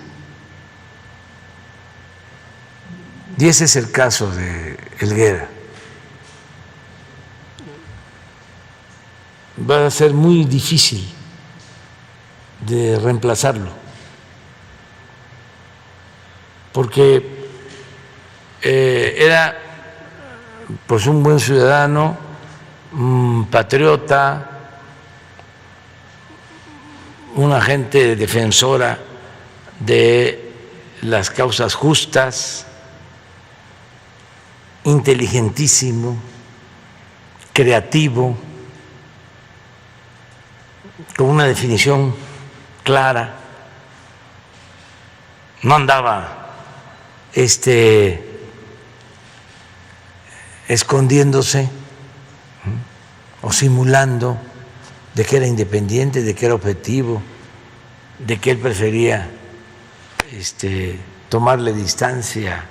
y ese es el caso de Helguera. Va a ser muy difícil de reemplazarlo, porque era pues un buen ciudadano, un patriota, una gente defensora de las causas justas, inteligentísimo, creativo, con una definición clara, no andaba escondiéndose o simulando de que era independiente, de que era objetivo, de que él prefería tomarle distancia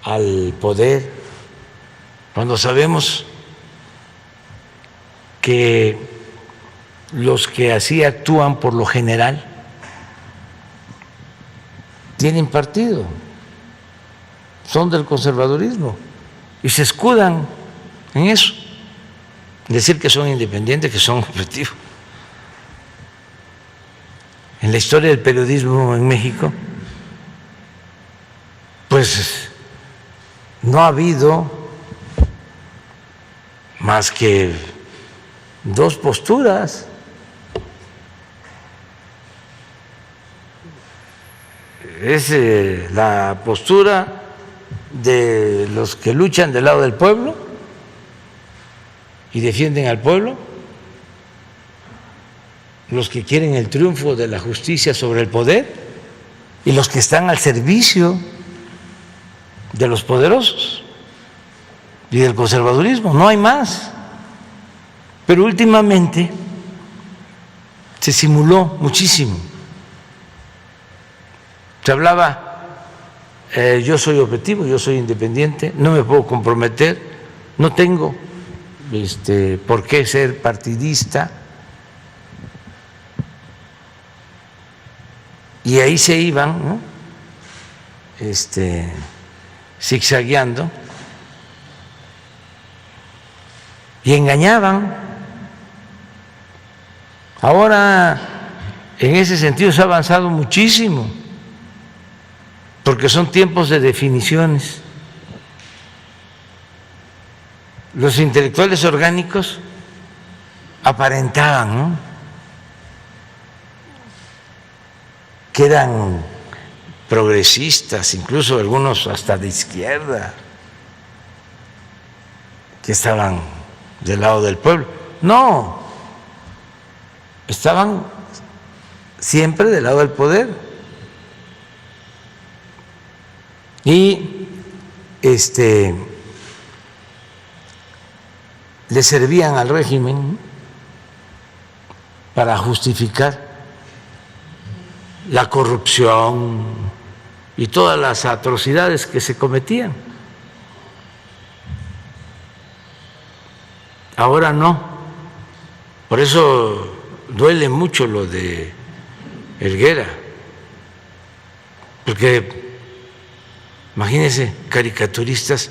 al poder, cuando sabemos que los que así actúan por lo general tienen partido, son del conservadurismo y se escudan en eso, decir que son independientes, que son objetivos. En la historia del periodismo en México pues no ha habido más que dos posturas. Es la postura de los que luchan del lado del pueblo y defienden al pueblo, los que quieren el triunfo de la justicia sobre el poder y los que están al servicio de los poderosos y del conservadurismo. No hay más. Pero últimamente se simuló muchísimo. Se hablaba, yo soy objetivo, yo soy independiente, no me puedo comprometer, no tengo por qué ser partidista. Y ahí se iban, ¿no? Zigzagueando y engañaban. Ahora, en ese sentido, se ha avanzado muchísimo, porque son tiempos de definiciones. Los intelectuales orgánicos aparentaban, ¿no?, que eran progresistas, incluso algunos hasta de izquierda, que estaban del lado del pueblo. No, estaban siempre del lado del poder. Y le servían al régimen para justificar la corrupción y todas las atrocidades que se cometían. Ahora no. Por eso duele mucho lo de Helguera, porque imagínense, caricaturistas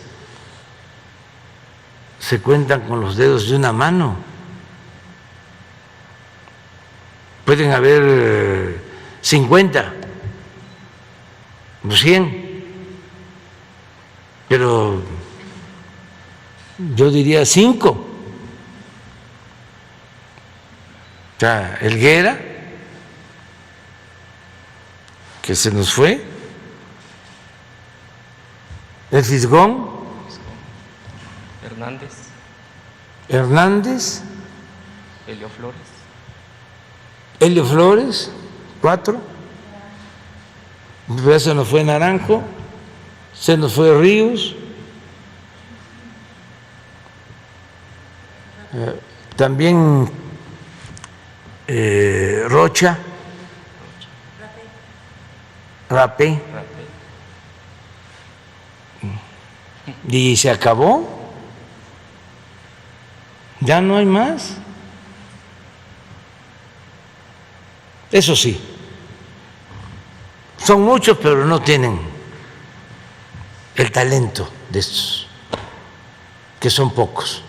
se cuentan con los dedos de una mano. Pueden haber 50 o 100, pero yo diría 5. O sea, Helguera, que se nos fue, el Fisgón, Hernández, Helio Flores, 4, ya se nos fue Naranjo, se nos fue Ríos, también Rocha, Rapé, y se acabó, ya no hay más. Eso sí, son muchos, pero no tienen el talento de estos, que son pocos.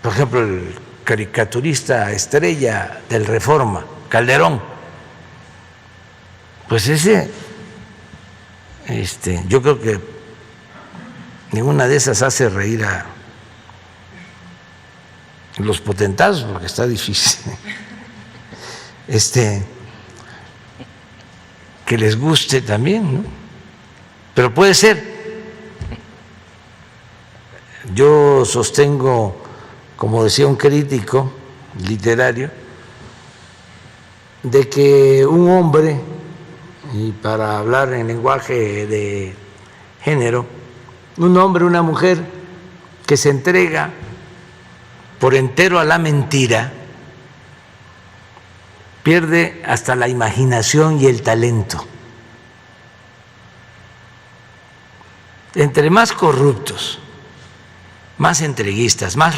Por ejemplo, el caricaturista estrella del Reforma, Calderón, pues ese, yo creo que ninguna de esas hace reír a los potentados, porque está difícil que les guste también, ¿no? Pero puede ser. Yo sostengo, como decía un crítico literario, de que un hombre, y para hablar en lenguaje de género, un hombre, una mujer que se entrega por entero a la mentira, pierde hasta la imaginación y el talento. Entre más corruptos, más entreguistas, más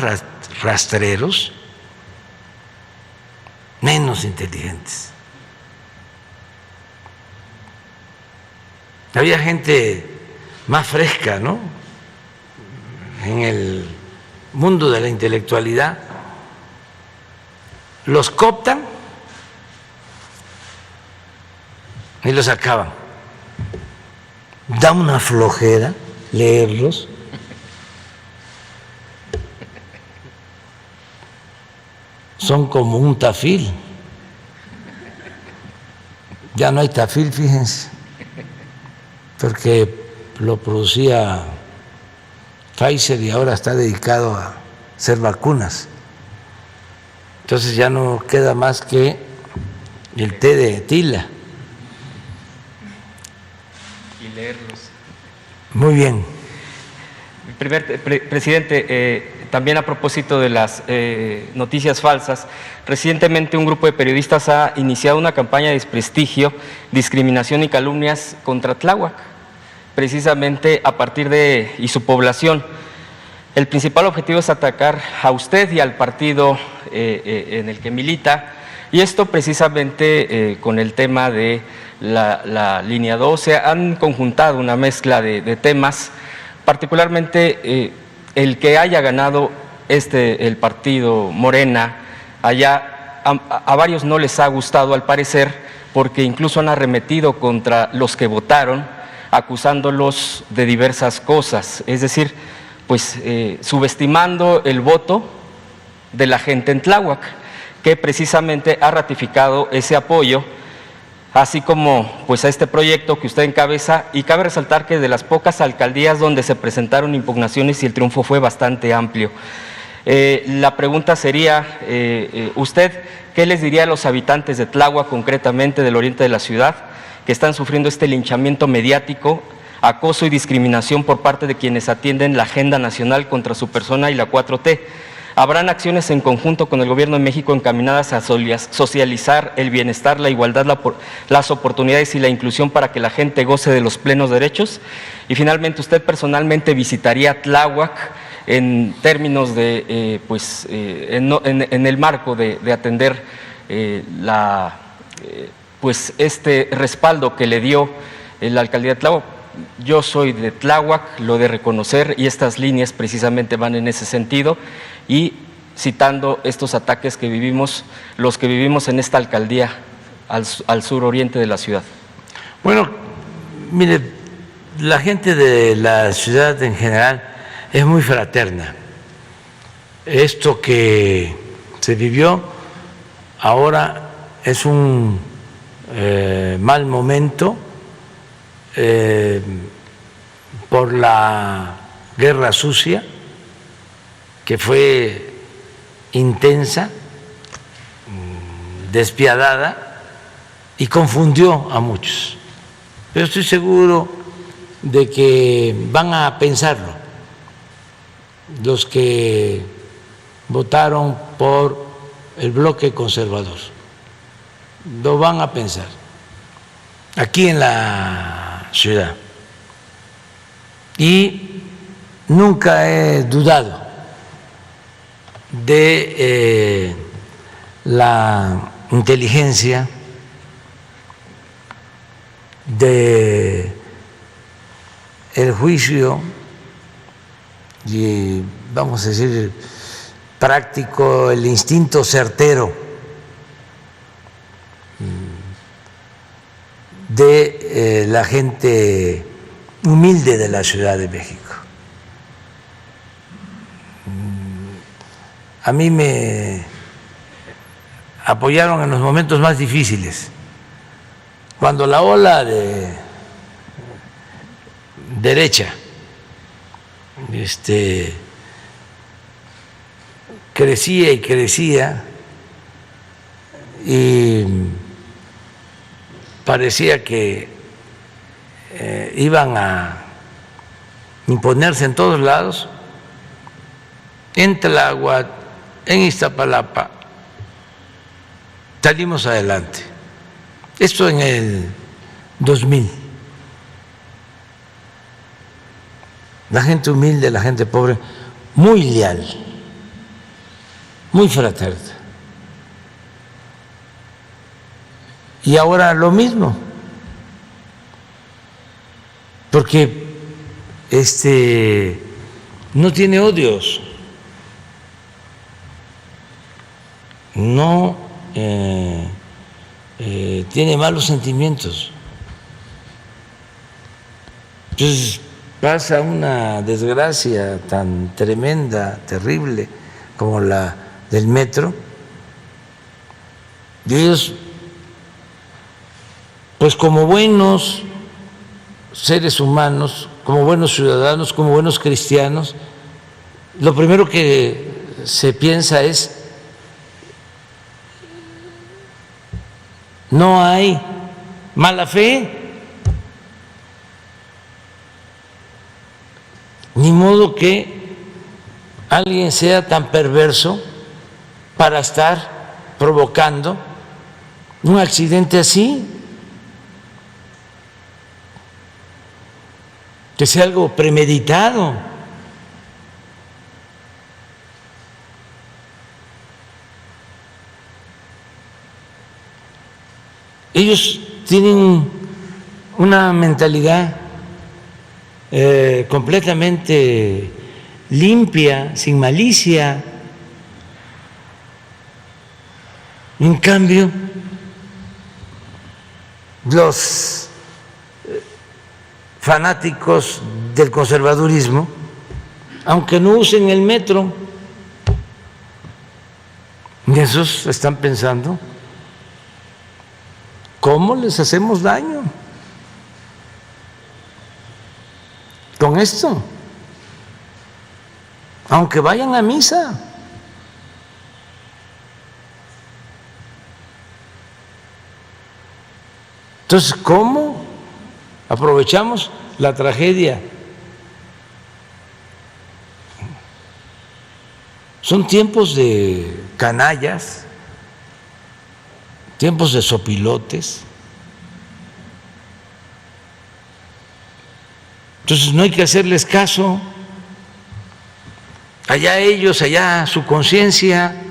rastreros, menos inteligentes. Había gente más fresca, ¿no?, en el mundo de la intelectualidad. Los cooptan y los sacaban. Da una flojera leerlos. Son como un tafil. Ya no hay tafil, fíjense, porque lo producía Pfizer y ahora está dedicado a hacer vacunas. Entonces ya no queda más que el té de tila. Y leerlos. Muy bien. Presidente, también a propósito de las noticias falsas, recientemente un grupo de periodistas ha iniciado una campaña de desprestigio, discriminación y calumnias contra Tláhuac, precisamente a partir de y su población. El principal objetivo es atacar a usted y al partido en el que milita, y esto precisamente con el tema de la línea 12. Han conjuntado una mezcla de temas, particularmente el que haya ganado el partido Morena, allá a varios no les ha gustado al parecer, porque incluso han arremetido contra los que votaron, acusándolos de diversas cosas, es decir, pues subestimando el voto de la gente en Tláhuac, que precisamente ha ratificado ese apoyo, así como pues a este proyecto que usted encabeza, y cabe resaltar que de las pocas alcaldías donde se presentaron impugnaciones y el triunfo fue bastante amplio. La pregunta sería, ¿usted qué les diría a los habitantes de Tláhuac, concretamente del oriente de la ciudad, que están sufriendo este linchamiento mediático, acoso y discriminación por parte de quienes atienden la agenda nacional contra su persona y la 4T? ¿Habrán acciones en conjunto con el Gobierno de México encaminadas a socializar el bienestar, la igualdad, las oportunidades y la inclusión para que la gente goce de los plenos derechos? Y finalmente, ¿usted personalmente visitaría Tláhuac en términos de, en el marco de atender pues este respaldo que le dio la alcaldía de Tláhuac? Yo soy de Tláhuac, lo de reconocer, y estas líneas precisamente van en ese sentido, y citando estos ataques que vivimos, los que vivimos en esta alcaldía al suroriente de la ciudad. Bueno, mire, la gente de la ciudad en general es muy fraterna. Esto que se vivió ahora es un mal momento por la guerra sucia, que fue intensa, despiadada y confundió a muchos. Pero estoy seguro de que van a pensarlo los que votaron por el bloque conservador. Lo van a pensar aquí en la ciudad. Y nunca he dudado de la inteligencia, de el juicio y, vamos a decir, práctico, el instinto certero de la gente humilde de la Ciudad de México. A mí me apoyaron en los momentos más difíciles, cuando la ola de derecha crecía y crecía, y parecía que iban a imponerse en todos lados. En Tláhuac, en Iztapalapa, salimos adelante. Esto en el 2000. La gente humilde, la gente pobre, muy leal, muy fraterna. Y ahora lo mismo, porque no tiene odios, no tiene malos sentimientos. Entonces pasa una desgracia tan tremenda, terrible, como la del metro, y ellos, pues como buenos seres humanos, como buenos ciudadanos, como buenos cristianos, lo primero que se piensa es: no hay mala fe, ni modo que alguien sea tan perverso para estar provocando un accidente así, que sea algo premeditado. Ellos tienen una mentalidad completamente limpia, sin malicia. En cambio, los fanáticos del conservadurismo, aunque no usen el metro, esos están pensando: ¿cómo les hacemos daño con esto? Aunque vayan a misa. Entonces, ¿cómo aprovechamos la tragedia? Son tiempos de canallas, tiempos de sopilotes. Entonces no hay que hacerles caso. Allá ellos, allá su conciencia,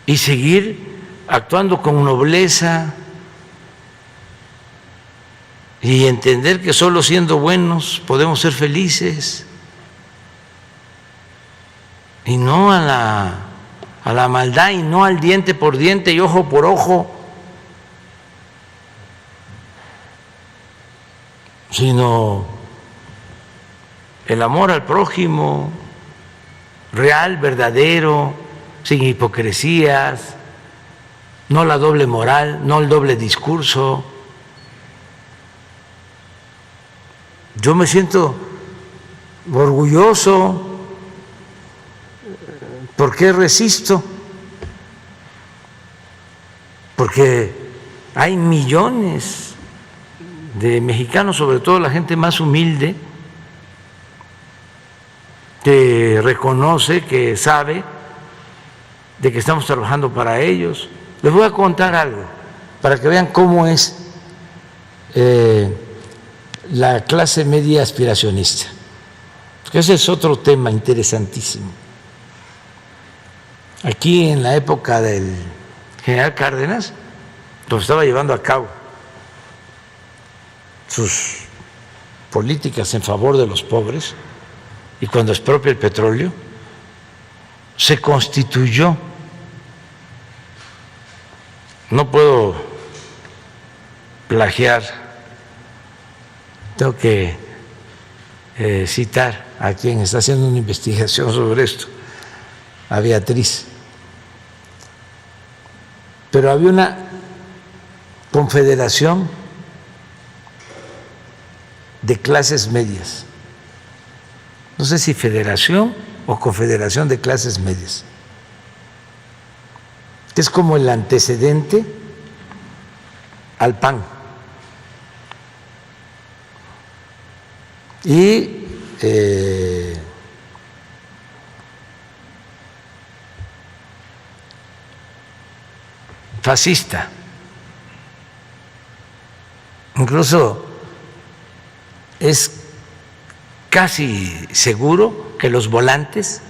y seguir actuando con nobleza y entender que solo siendo buenos podemos ser felices, y no a la maldad, y no al diente por diente y ojo por ojo, sino el amor al prójimo real, verdadero, sin hipocresías, no la doble moral, no el doble discurso. Yo me siento orgulloso. ¿Por qué resisto? Porque hay millones de mexicanos, sobre todo la gente más humilde, que reconoce, que sabe de que estamos trabajando para ellos. Les voy a contar algo para que vean cómo es la clase media aspiracionista. Ese es otro tema interesantísimo. Aquí en la época del general Cárdenas, lo estaba llevando a cabo sus políticas en favor de los pobres, y cuando expropia el petróleo, se constituyó, no puedo plagiar, tengo que citar a quien está haciendo una investigación sobre esto, a Beatriz, pero había una confederación de clases medias, no sé si federación o confederación de clases medias, que es como el antecedente al PAN. Y fascista. Incluso es casi seguro que los volantes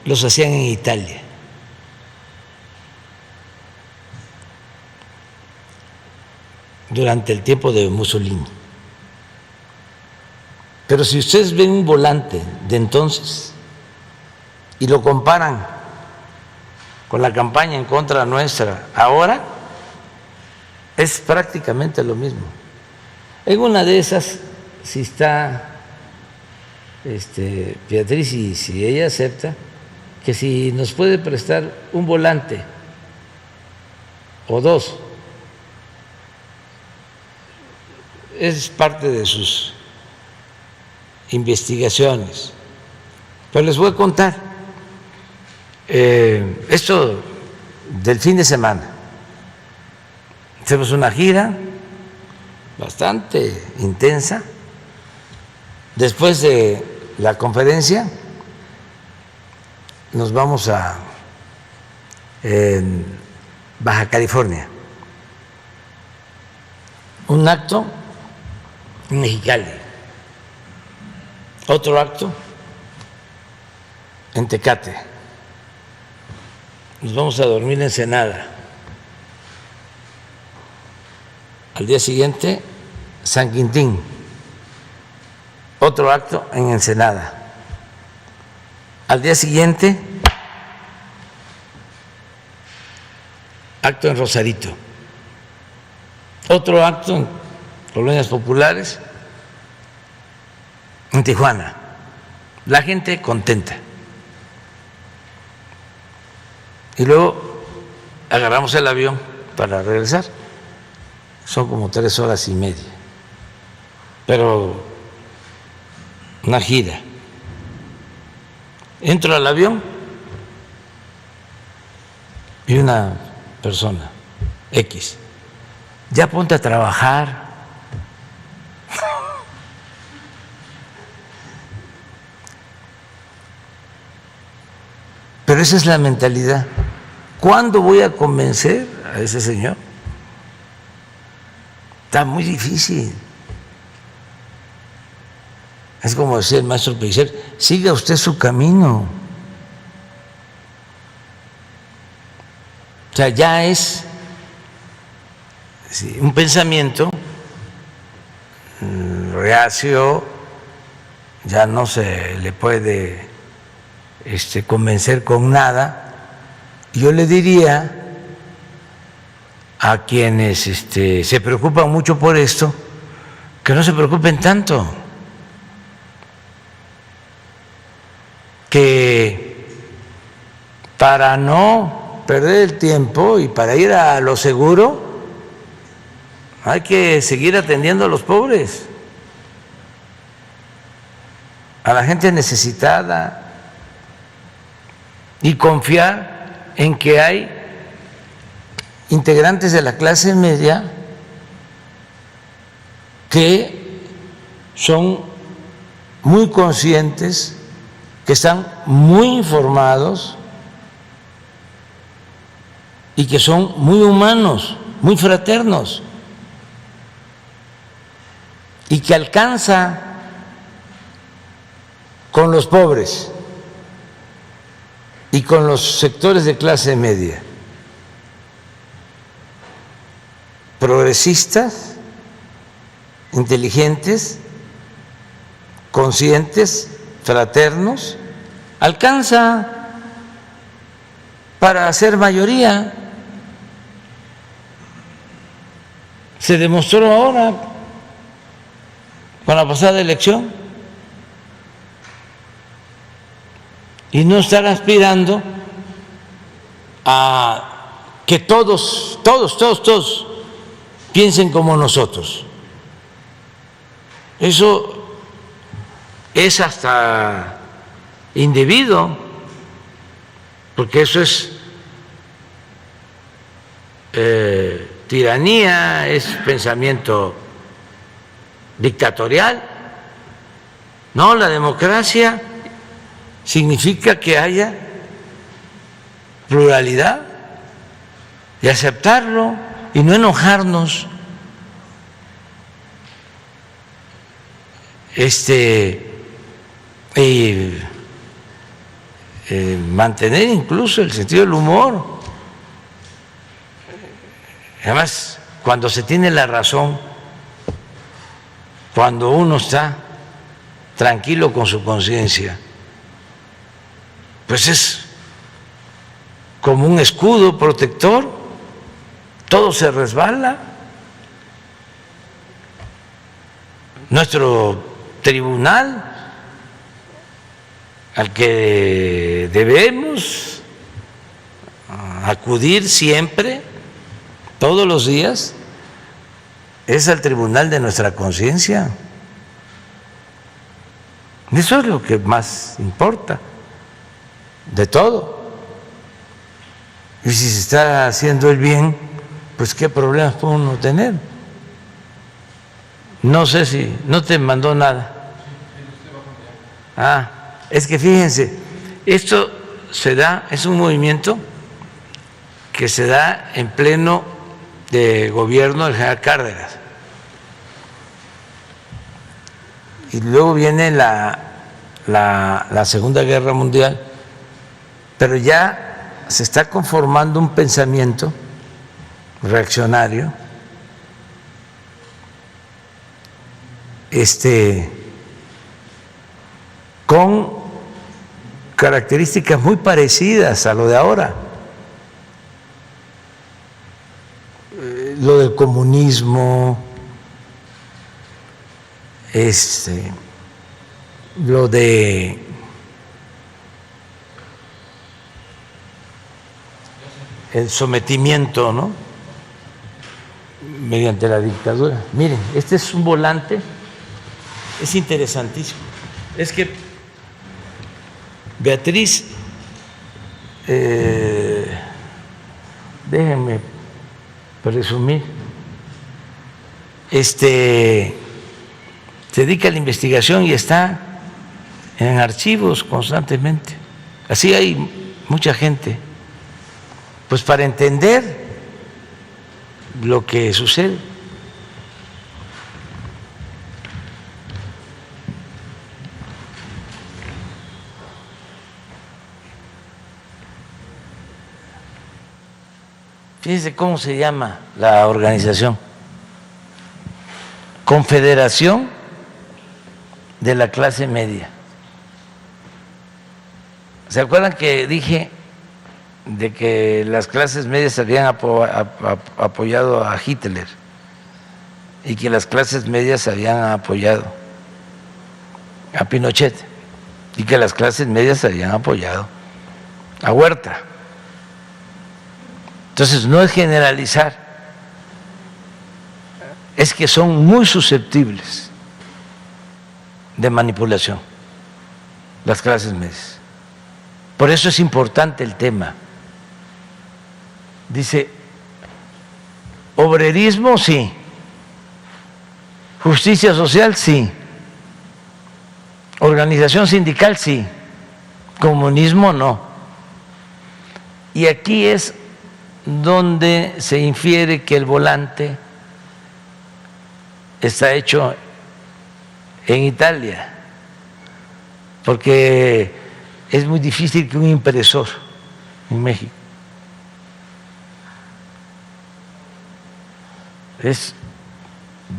los hacían en Italia. Durante el tiempo de Mussolini. Pero si ustedes ven un volante de entonces y lo comparan con la campaña en contra nuestra ahora, es prácticamente lo mismo. En una de esas, si está Beatriz y si ella acepta, que si nos puede prestar un volante o dos, es parte de sus investigaciones. Pero les voy a contar esto del fin de semana. Hicimos una gira bastante intensa. Después de la conferencia nos vamos a Baja California, un acto en Mexicali, otro acto en Tecate, nos vamos a dormir en Ensenada, al día siguiente San Quintín, otro acto en Ensenada, al día siguiente acto en Rosarito, otro acto en Colonias Populares, en Tijuana. La gente contenta. Y luego agarramos el avión para regresar. Son como 3 horas y media. Pero una gira. Entro al avión y una persona, X, ya ponte a trabajar. Pero esa es la mentalidad. ¿Cuándo voy a convencer a ese señor? Está muy difícil. Es como decía el maestro Pellicer, siga usted su camino. O sea, ya es un pensamiento reacio, ya no se le puede convencer con nada. Yo le diría a quienes se preocupan mucho por esto, que no se preocupen tanto, que para no perder el tiempo y para ir a lo seguro hay que seguir atendiendo a los pobres, a la gente necesitada, y confiar en que hay integrantes de la clase media que son muy conscientes, que están muy informados y que son muy humanos, muy fraternos, y que alcanza con los pobres y con los sectores de clase media, progresistas, inteligentes, conscientes, fraternos, alcanza para ser mayoría. Se demostró ahora con la pasada elección. Y no estar aspirando a que todos piensen como nosotros. Eso es hasta indebido, porque eso es tiranía, es pensamiento dictatorial. No, la democracia significa que haya pluralidad y aceptarlo y no enojarnos, y mantener incluso el sentido del humor. Además, cuando se tiene la razón, cuando uno está tranquilo con su conciencia, pues es como un escudo protector, todo se resbala. nuestro tribunal al que debemos acudir siempre, todos los días, es al tribunal de nuestra conciencia. Eso es lo que más importa de todo. Y si se está haciendo el bien, pues qué problemas puede uno tener. No sé si no te mandó nada. Es que fíjense, esto se da, es un movimiento que se da en pleno de gobierno del general Cárdenas. Y luego viene la Segunda Guerra Mundial, pero ya se está conformando un pensamiento reaccionario con características muy parecidas a lo de ahora. Lo del comunismo, lo de el sometimiento, ¿no?, mediante la dictadura. Miren, este es un volante, es interesantísimo. Es que Beatriz, déjenme presumir, se dedica a la investigación y está en archivos constantemente. Así hay mucha gente, pues para entender lo que sucede. Fíjense cómo se llama la organización: Confederación de la Clase Media. ¿Se acuerdan que dije de que las clases medias habían apoyado a Hitler y que las clases medias habían apoyado a Pinochet y que las clases medias habían apoyado a Huerta? Entonces no es generalizar, es que son muy susceptibles de manipulación las clases medias. Por eso es importante el tema. Dice, obrerismo sí, justicia social sí, organización sindical sí, comunismo no. Y aquí es donde se infiere que el volante está hecho en Italia, porque es muy difícil que un impresor en México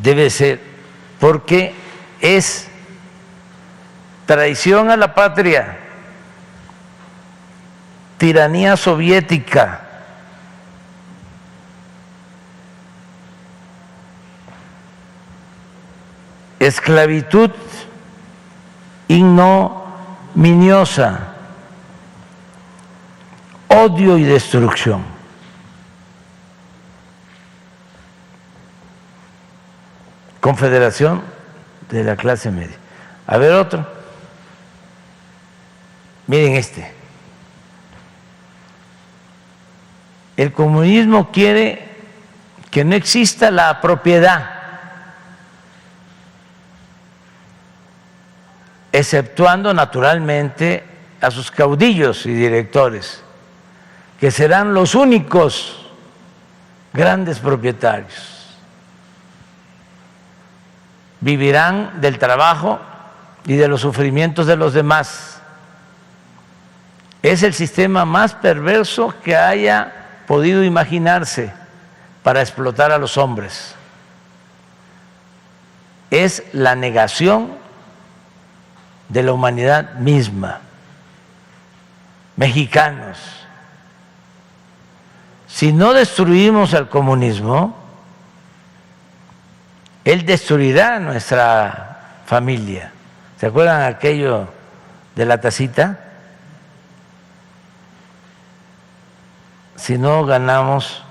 debe ser, porque es traición a la patria, tiranía soviética, esclavitud ignominiosa, odio y destrucción. Confederación de la Clase Media. A ver otro. Miren el comunismo quiere que no exista la propiedad, exceptuando naturalmente a sus caudillos y directores, que serán los únicos grandes propietarios. Vivirán del trabajo y de los sufrimientos de los demás. Es el sistema más perverso que haya podido imaginarse para explotar a los hombres. Es la negación de la humanidad misma. Mexicanos, si no destruimos al comunismo, Él destruirá nuestra familia. ¿Se acuerdan aquello de la tacita? Si no ganamos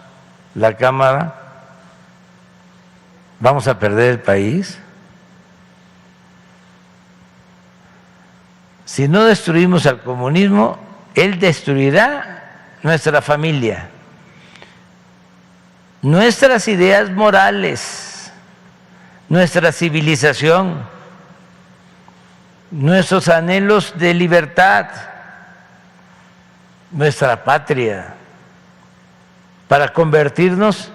la Cámara, ¿vamos a perder el país? Si no destruimos al comunismo, él destruirá nuestra familia, nuestras ideas morales, nuestra civilización, nuestros anhelos de libertad, nuestra patria, para convertirnos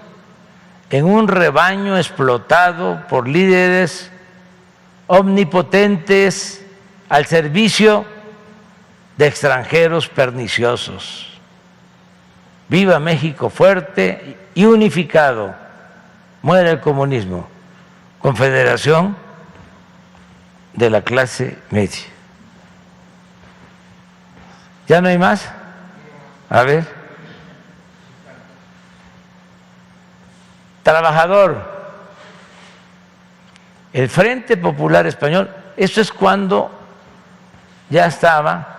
en un rebaño explotado por líderes omnipotentes al servicio de extranjeros perniciosos. Viva México fuerte y unificado. Muera el comunismo. Confederación de la clase media. ¿Ya no hay más? A ver. Trabajador. El Frente Popular Español, eso es cuando ya estaba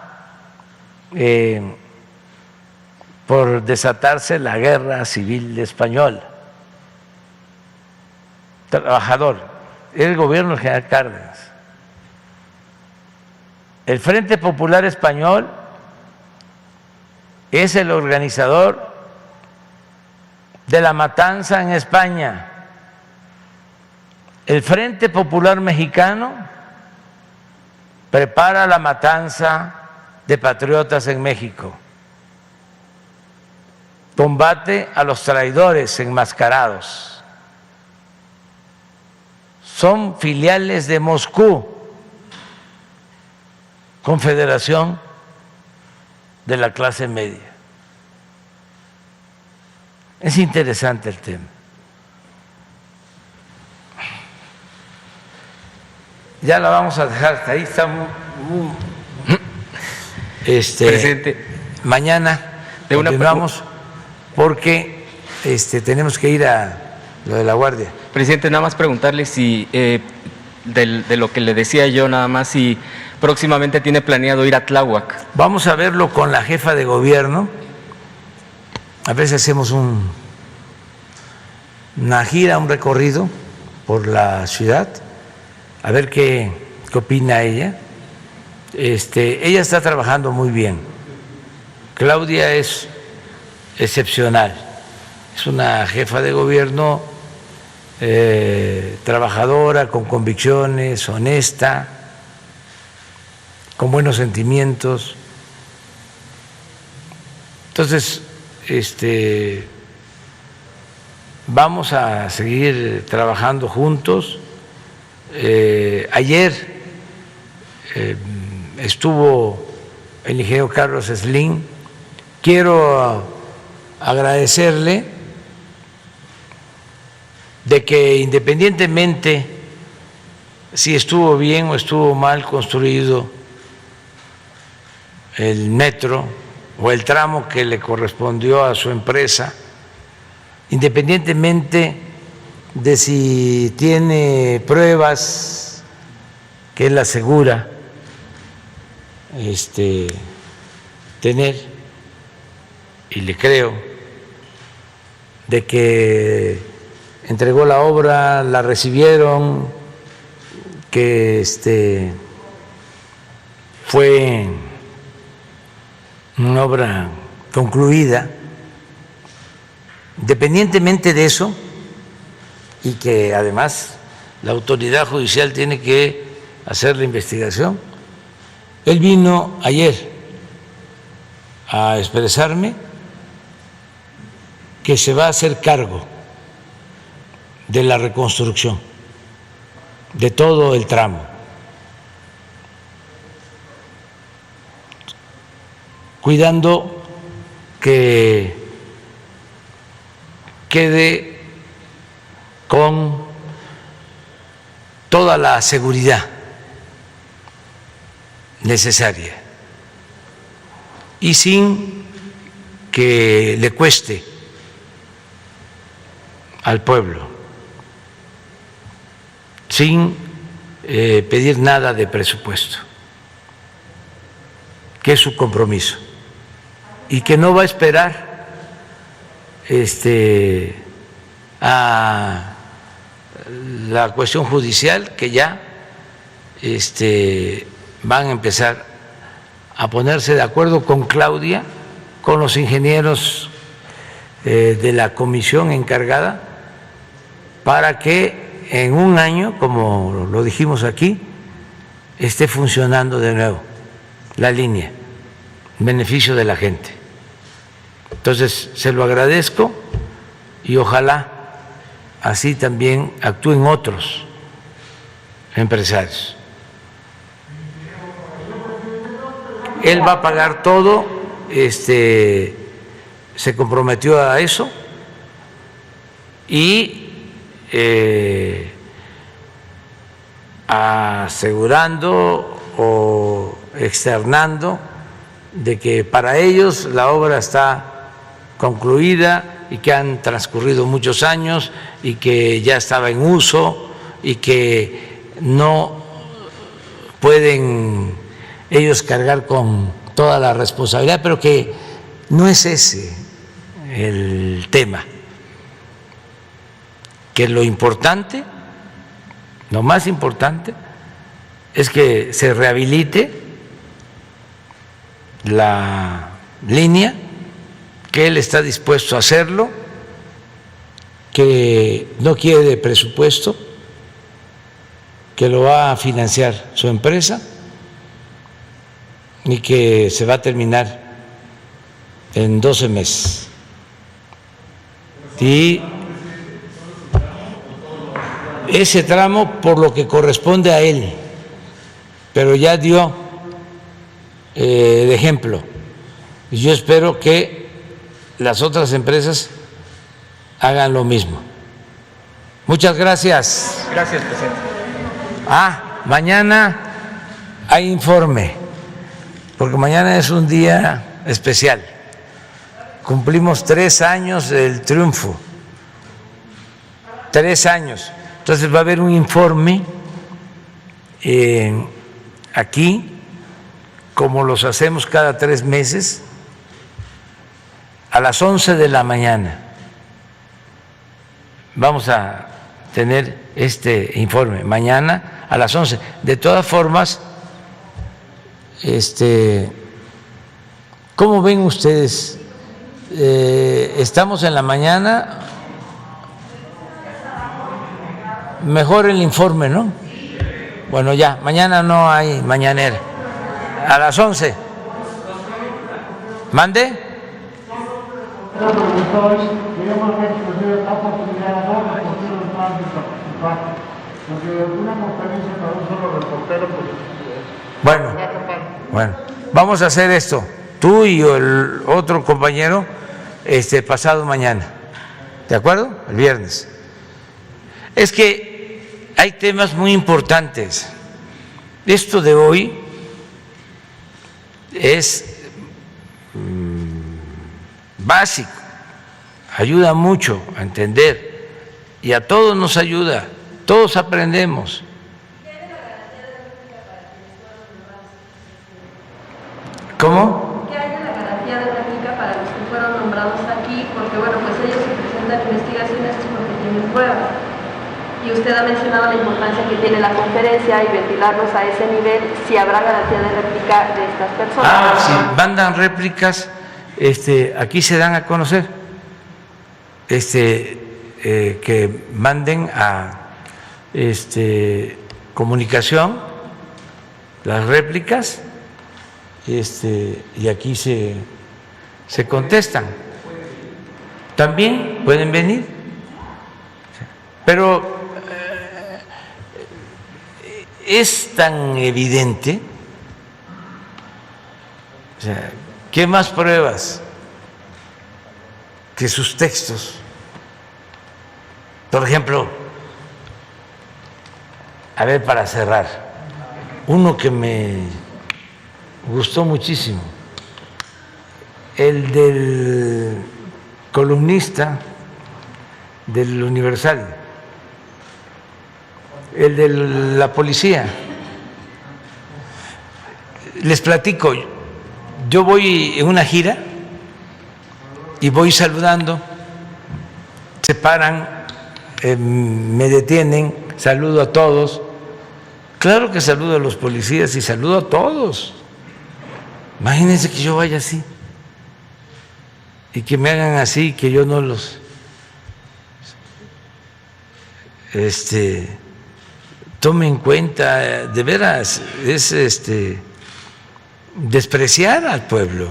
por desatarse la guerra civil española. Trabajador, era el gobierno del general Cárdenas. El Frente Popular Español es el organizador de la matanza en España. El Frente Popular Mexicano prepara la matanza de patriotas en México. Combate a los traidores enmascarados. Son filiales de Moscú. Confederación de la clase media. Es interesante el tema. Ya la vamos a dejar hasta ahí. Estamos Presidente, mañana continuamos porque tenemos que ir a lo de la Guardia. Presidente, nada más preguntarle si de lo que le decía yo, nada más si próximamente tiene planeado ir a Tláhuac. Vamos a verlo con la jefa de gobierno. A ver si hacemos una gira, un recorrido por la ciudad. A ver qué opina ella. Ella está trabajando muy bien. Claudia es excepcional. Es una jefa de gobierno trabajadora, con convicciones, honesta, con buenos sentimientos. Entonces, vamos a seguir trabajando juntos. Ayer estuvo el ingeniero Carlos Slim. Quiero agradecerle de que independientemente si estuvo bien o estuvo mal construido el metro o el tramo que le correspondió a su empresa, independientemente de si tiene pruebas que él asegura tener, y le creo, de que entregó la obra, la recibieron, que fue una obra concluida. Independientemente de eso, y que además la autoridad judicial tiene que hacer la investigación, él vino ayer a expresarme que se va a hacer cargo de la reconstrucción de todo el tramo, cuidando que quede con toda la seguridad necesaria y sin que le cueste al pueblo. sin pedir nada de presupuesto, que es su compromiso, y que no va a esperar a la cuestión judicial, que ya van a empezar a ponerse de acuerdo con Claudia, con los ingenieros de la comisión encargada, para que en un año, como lo dijimos aquí, esté funcionando de nuevo la línea en beneficio de la gente. Entonces, se lo agradezco y ojalá así también actúen otros empresarios. Él va a pagar todo, se comprometió a eso y asegurando o externando de que para ellos la obra está concluida y que han transcurrido muchos años y que ya estaba en uso y que no pueden ellos cargar con toda la responsabilidad, pero que no es ese el tema, que lo importante, lo más importante, es que se rehabilite la línea, que él está dispuesto a hacerlo, que no quiere presupuesto, que lo va a financiar su empresa y que se va a terminar en 12 meses. Y ese tramo por lo que corresponde a él, pero ya dio de ejemplo. Y yo espero que las otras empresas hagan lo mismo. Muchas gracias. Gracias, presidente. Mañana hay informe, porque mañana es un día especial. Cumplimos 3 años del triunfo. 3 años. Entonces va a haber un informe aquí, como los hacemos cada 3 meses, a las 11 de la mañana. Vamos a tener este informe mañana a las 11. De todas formas, ¿cómo ven ustedes? ¿Estamos en la mañana? Mejor el informe, ¿no? Bueno, ya, mañana no hay mañanera. A las 11. ¿Mande? Bueno, vamos a hacer esto, tú y el otro compañero, pasado mañana, ¿de acuerdo? El viernes. Es que hay temas muy importantes. Esto de hoy es básico, ayuda mucho a entender y a todos nos ayuda, todos aprendemos. ¿Cómo? ¿Qué hay de la garantía de réplica para los que fueron nombrados aquí? Porque bueno, pues ellos se presentan investigaciones porque tienen pruebas. Y usted ha mencionado la importancia que tiene la conferencia y ventilarlos a ese nivel, si habrá garantía de réplica de estas personas. Si mandan réplicas, aquí se dan a conocer, que manden a comunicación las réplicas, y aquí se contestan. También pueden venir, pero es tan evidente, o sea, ¿qué más pruebas que sus textos? Por ejemplo, a ver, para cerrar, uno que me gustó muchísimo, el del columnista del Universal, el de la policía. Les platico, yo voy en una gira y voy saludando, se paran, me detienen, saludo a todos. Claro que saludo a los policías y saludo a todos. Imagínense que yo vaya así y que me hagan así, que yo no los tome en cuenta. De veras, es despreciar al pueblo.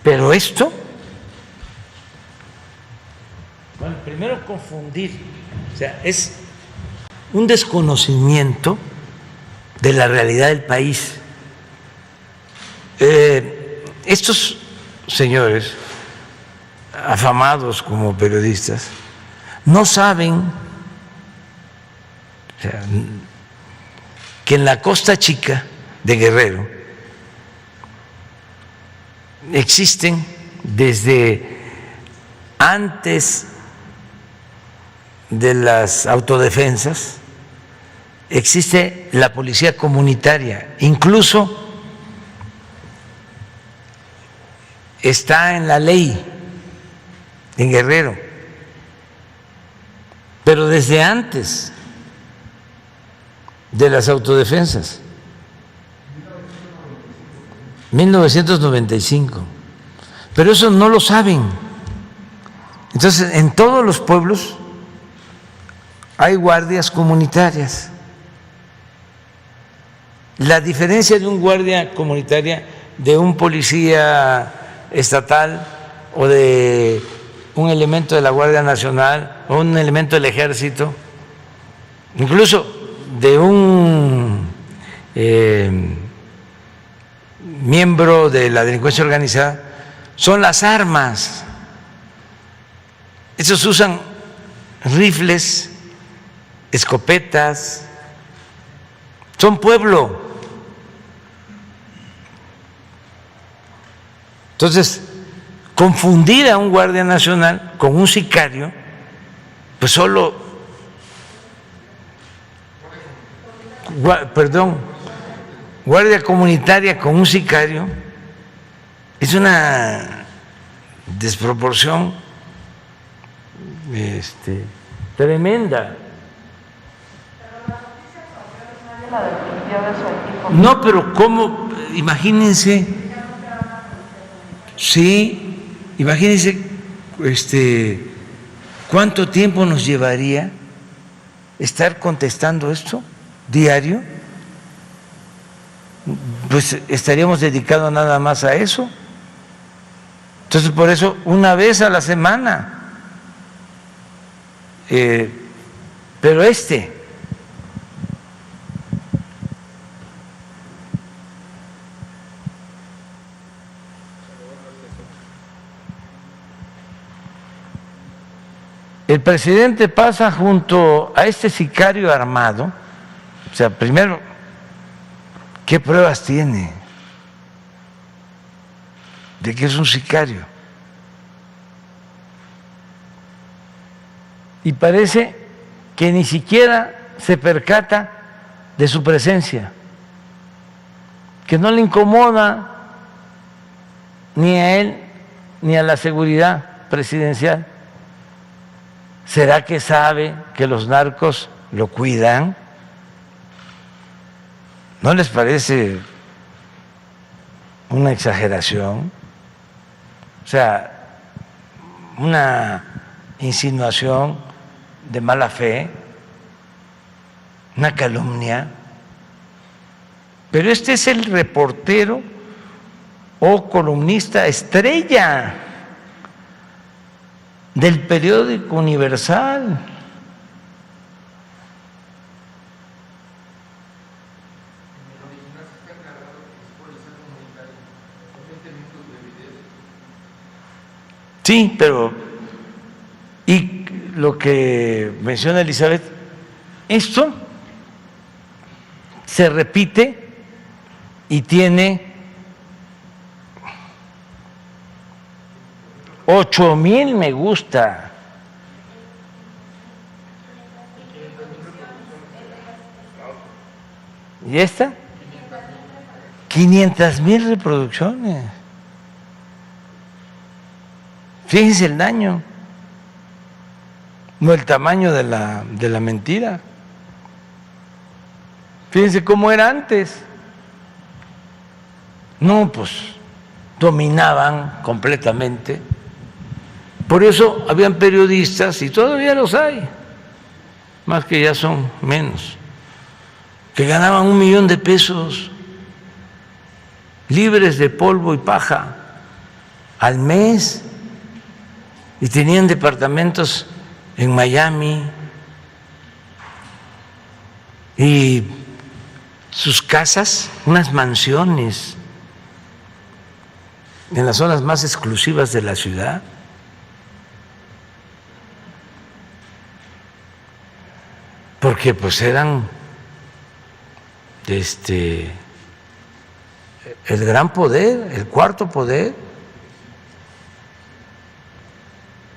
Pero esto, bueno, primero confundir, o sea, es un desconocimiento de la realidad del país. Estos señores, afamados como periodistas, no saben, o sea, que en la Costa Chica de Guerrero existen desde antes de las autodefensas, existe la policía comunitaria, incluso está en la ley en Guerrero, pero desde antes de las autodefensas, 1995, pero eso no lo saben. Entonces, en todos los pueblos hay guardias comunitarias. La diferencia de un guardia comunitaria de un policía estatal o de un elemento de la Guardia Nacional o un elemento del Ejército, incluso de un miembro de la delincuencia organizada, son las armas. Esos usan rifles, escopetas, son pueblo. Entonces, confundir a un guardia nacional con un sicario, pues solo, guardia comunitaria con un sicario, es una desproporción tremenda. No, pero ¿cómo? Imagínense, sí, imagínense cuánto tiempo nos llevaría estar contestando esto diario. Pues estaríamos dedicados nada más a eso. Entonces, por eso, una vez a la semana. Pero el presidente pasa junto a este sicario armado. O sea, primero, ¿qué pruebas tiene de que es un sicario? Y parece que ni siquiera se percata de su presencia, que no le incomoda ni a él ni a la seguridad presidencial. ¿Será que sabe que los narcos lo cuidan? ¿No les parece una exageración? O sea, una insinuación de mala fe, una calumnia. Pero este es el reportero o columnista estrella del periódico Universal. Sí, pero y lo que menciona Elizabeth, esto se repite y tiene 8,000 me gusta ¿Y esta? 500,000 reproducciones. Fíjense el daño, no el tamaño de la mentira. Fíjense cómo era antes. No, pues dominaban completamente. Por eso habían periodistas, y todavía los hay, más que ya son menos, que ganaban 1 millón de pesos libres de polvo y paja al mes, y tenían departamentos en Miami y sus casas, unas mansiones en las zonas más exclusivas de la ciudad. Porque pues eran el gran poder, el cuarto poder.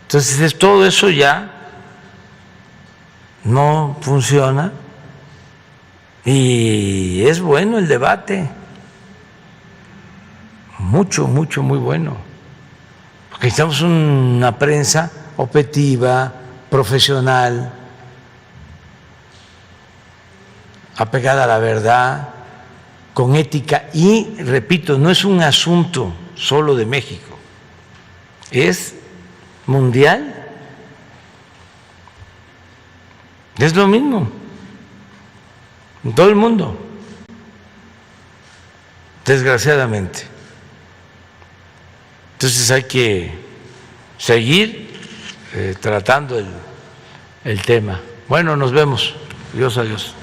Entonces todo eso ya no funciona, y es bueno el debate, mucho, mucho, muy bueno, porque necesitamos una prensa objetiva, profesional, apegada a la verdad, con ética, y repito, no es un asunto solo de México, es mundial, es lo mismo en todo el mundo, desgraciadamente. Entonces hay que seguir tratando el tema. Bueno, nos vemos. Dios, adiós.